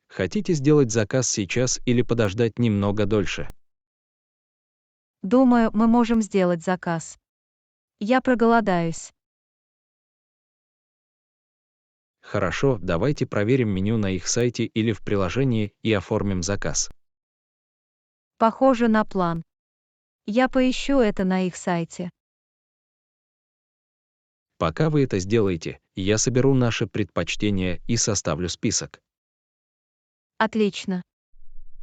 Хотите сделать заказ сейчас или подождать немного дольше? Думаю, мы можем сделать заказ. Я проголодаюсь. Хорошо, давайте проверим меню на их сайте или в приложении и оформим заказ. Похоже на план. Я поищу это на их сайте. Пока вы это сделаете, я соберу наши предпочтения и составлю список. Отлично.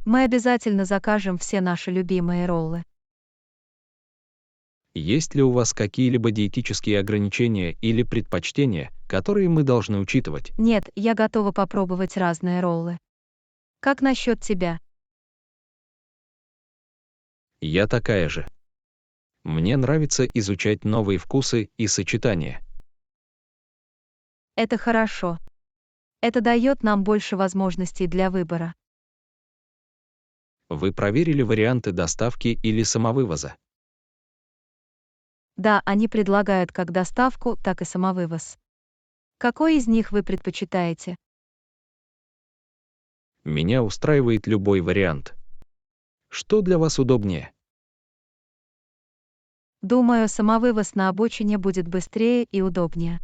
Мы обязательно закажем все наши любимые роллы. Есть ли у вас какие-либо диетические ограничения или предпочтения, которые мы должны учитывать? Нет, я готова попробовать разные роллы. Как насчет тебя? Я такая же. Мне нравится изучать новые вкусы и сочетания. Это хорошо. Это дает нам больше возможностей для выбора. Вы проверили варианты доставки или самовывоза? Да, они предлагают как доставку, так и самовывоз. Какой из них вы предпочитаете? Меня устраивает любой вариант. Что для вас удобнее? Думаю, самовывоз на обочине будет быстрее и удобнее.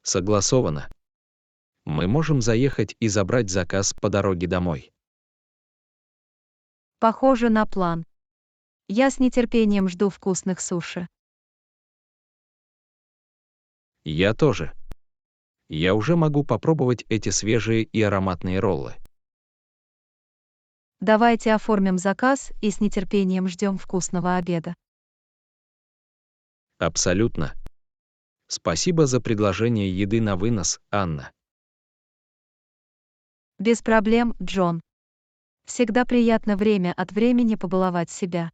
Согласовано. Мы можем заехать и забрать заказ по дороге домой. Похоже на план. Я с нетерпением жду вкусных суши. Я тоже. Я уже могу попробовать эти свежие и ароматные роллы. Давайте оформим заказ и с нетерпением ждем вкусного обеда. Абсолютно. Спасибо за предложение еды на вынос, Анна. Без проблем, Джон. Всегда приятно время от времени побаловать себя.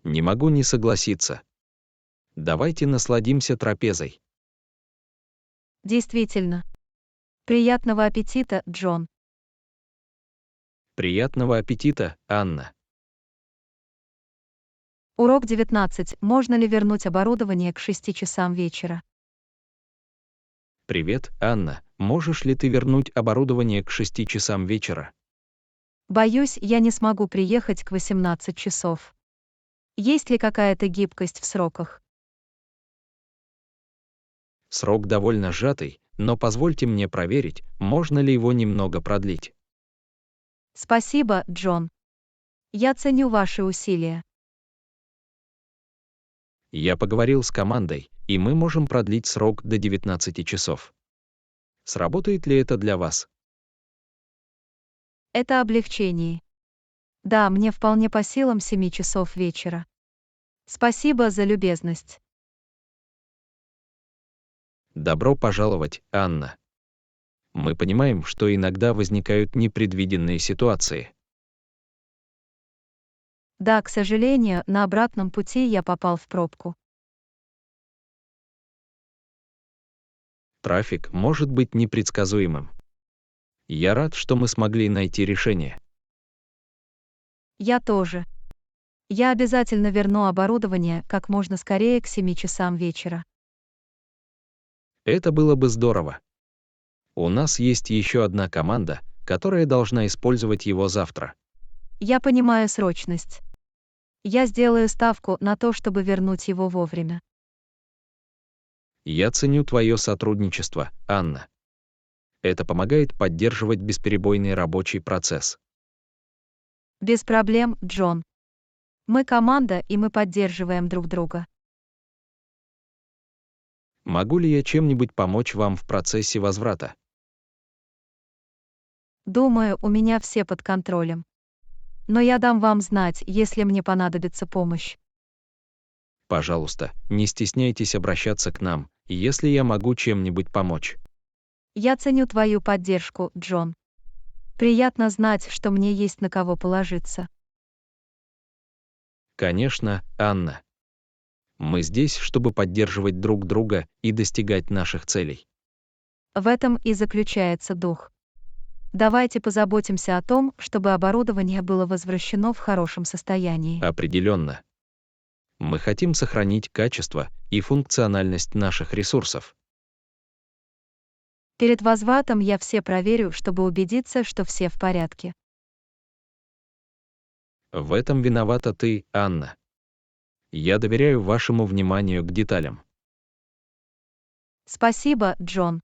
Не могу не согласиться. Давайте насладимся трапезой. Действительно. Приятного аппетита, Джон. Приятного аппетита, Анна. Урок 19. Можно ли вернуть оборудование к 6 часам вечера? Привет, Анна. Можешь ли ты вернуть оборудование к 6 часам вечера? Боюсь, я не смогу приехать к 18 часов. Есть ли какая-то гибкость в сроках? Срок довольно сжатый, но позвольте мне проверить, можно ли его немного продлить. Спасибо, Джон. Я ценю ваши усилия. Я поговорил с командой, и мы можем продлить срок до 19 часов. Сработает ли это для вас? Это облегчение. Да, мне вполне по силам 7 часов вечера. Спасибо за любезность. Добро пожаловать, Анна. Мы понимаем, что иногда возникают непредвиденные ситуации. Да, к сожалению, на обратном пути я попал в пробку. Трафик может быть непредсказуемым. Я рад, что мы смогли найти решение. Я тоже. Я обязательно верну оборудование как можно скорее к 7 часам вечера. Это было бы здорово. У нас есть еще одна команда, которая должна использовать его завтра. Я понимаю срочность. Я сделаю ставку на то, чтобы вернуть его вовремя. Я ценю твое сотрудничество, Анна. Это помогает поддерживать бесперебойный рабочий процесс. Без проблем, Джон. Мы команда, и мы поддерживаем друг друга. Могу ли я чем-нибудь помочь вам в процессе возврата? Думаю, у меня все под контролем. Но я дам вам знать, если мне понадобится помощь. Пожалуйста, не стесняйтесь обращаться к нам, если я могу чем-нибудь помочь. Я ценю твою поддержку, Джон. Приятно знать, что мне есть на кого положиться. Конечно, Анна. Мы здесь, чтобы поддерживать друг друга и достигать наших целей. В этом и заключается дух. Давайте позаботимся о том, чтобы оборудование было возвращено в хорошем состоянии. Определенно. Мы хотим сохранить качество и функциональность наших ресурсов. Перед возвратом я все проверю, чтобы убедиться, что все в порядке. В этом виновата ты, Анна. Я доверяю вашему вниманию к деталям. Спасибо, Джон.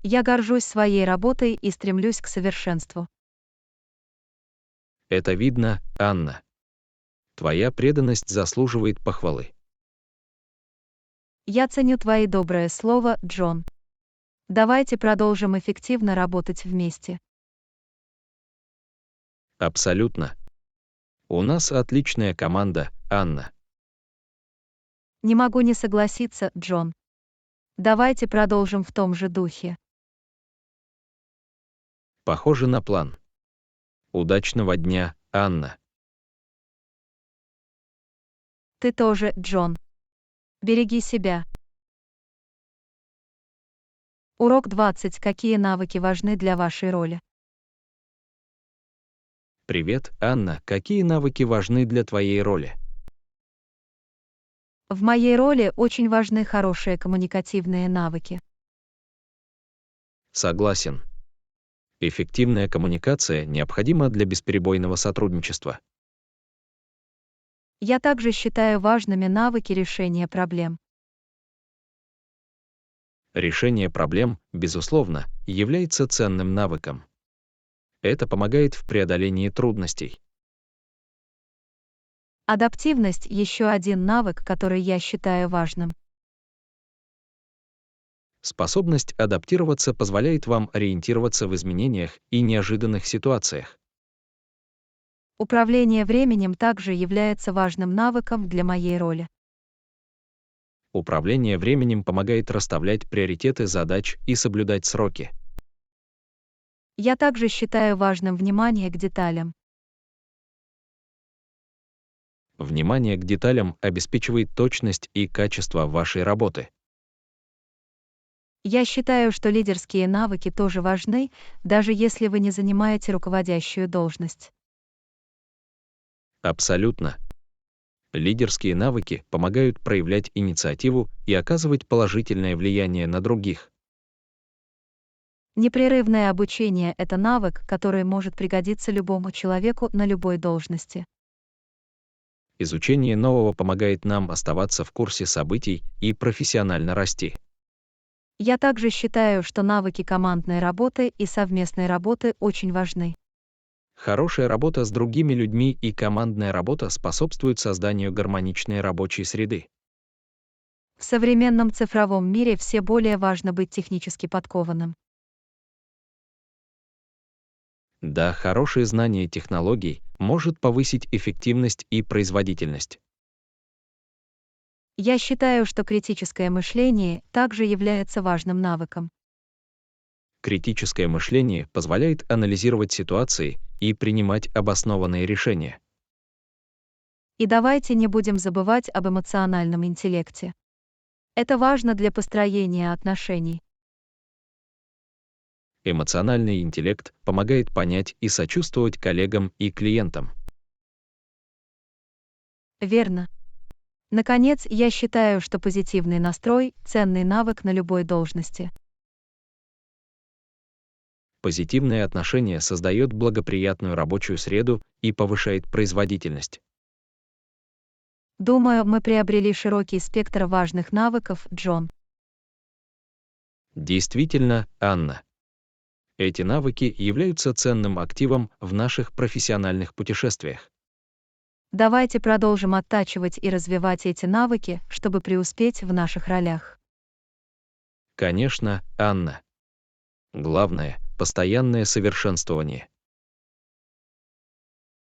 Я горжусь своей работой и стремлюсь к совершенству. Это видно, Анна. Твоя преданность заслуживает похвалы. Я ценю твои доброе слово, Джон. Давайте продолжим эффективно работать вместе. Абсолютно. У нас отличная команда, Анна. Не могу не согласиться, Джон. Давайте продолжим в том же духе. Похоже на план. Удачного дня, Анна. Ты тоже, Джон. Береги себя. Урок 20. Какие навыки важны для вашей роли? Привет, Анна. Какие навыки важны для твоей роли? В моей роли очень важны хорошие коммуникативные навыки. Согласен. Эффективная коммуникация необходима для бесперебойного сотрудничества. Я также считаю важными навыки решения проблем. Решение проблем, безусловно, является ценным навыком. Это помогает в преодолении трудностей. Адаптивность – еще один навык, который я считаю важным. Способность адаптироваться позволяет вам ориентироваться в изменениях и неожиданных ситуациях. Управление временем также является важным навыком для моей роли. Управление временем помогает расставлять приоритеты задач и соблюдать сроки. Я также считаю важным внимание к деталям. Внимание к деталям обеспечивает точность и качество вашей работы. Я считаю, что лидерские навыки тоже важны, даже если вы не занимаете руководящую должность. Абсолютно. Лидерские навыки помогают проявлять инициативу и оказывать положительное влияние на других. Непрерывное обучение – это навык, который может пригодиться любому человеку на любой должности. Изучение нового помогает нам оставаться в курсе событий и профессионально расти. Я также считаю, что навыки командной работы и совместной работы очень важны. Хорошая работа с другими людьми и командная работа способствуют созданию гармоничной рабочей среды. В современном цифровом мире все более важно быть технически подкованным. Да, хорошее знание технологий может повысить эффективность и производительность. Я считаю, что критическое мышление также является важным навыком. Критическое мышление позволяет анализировать ситуации и принимать обоснованные решения. И давайте не будем забывать об эмоциональном интеллекте. Это важно для построения отношений. Эмоциональный интеллект помогает понять и сочувствовать коллегам и клиентам. Верно. Наконец, я считаю, что позитивный настрой– ценный навык на любой должности. Позитивное отношение создает благоприятную рабочую среду и повышает производительность. Думаю, мы приобрели широкий спектр важных навыков, Джон. Действительно, Анна. Эти навыки являются ценным активом в наших профессиональных путешествиях. Давайте продолжим оттачивать и развивать эти навыки, чтобы преуспеть в наших ролях. Конечно, Анна. Главное – постоянное совершенствование.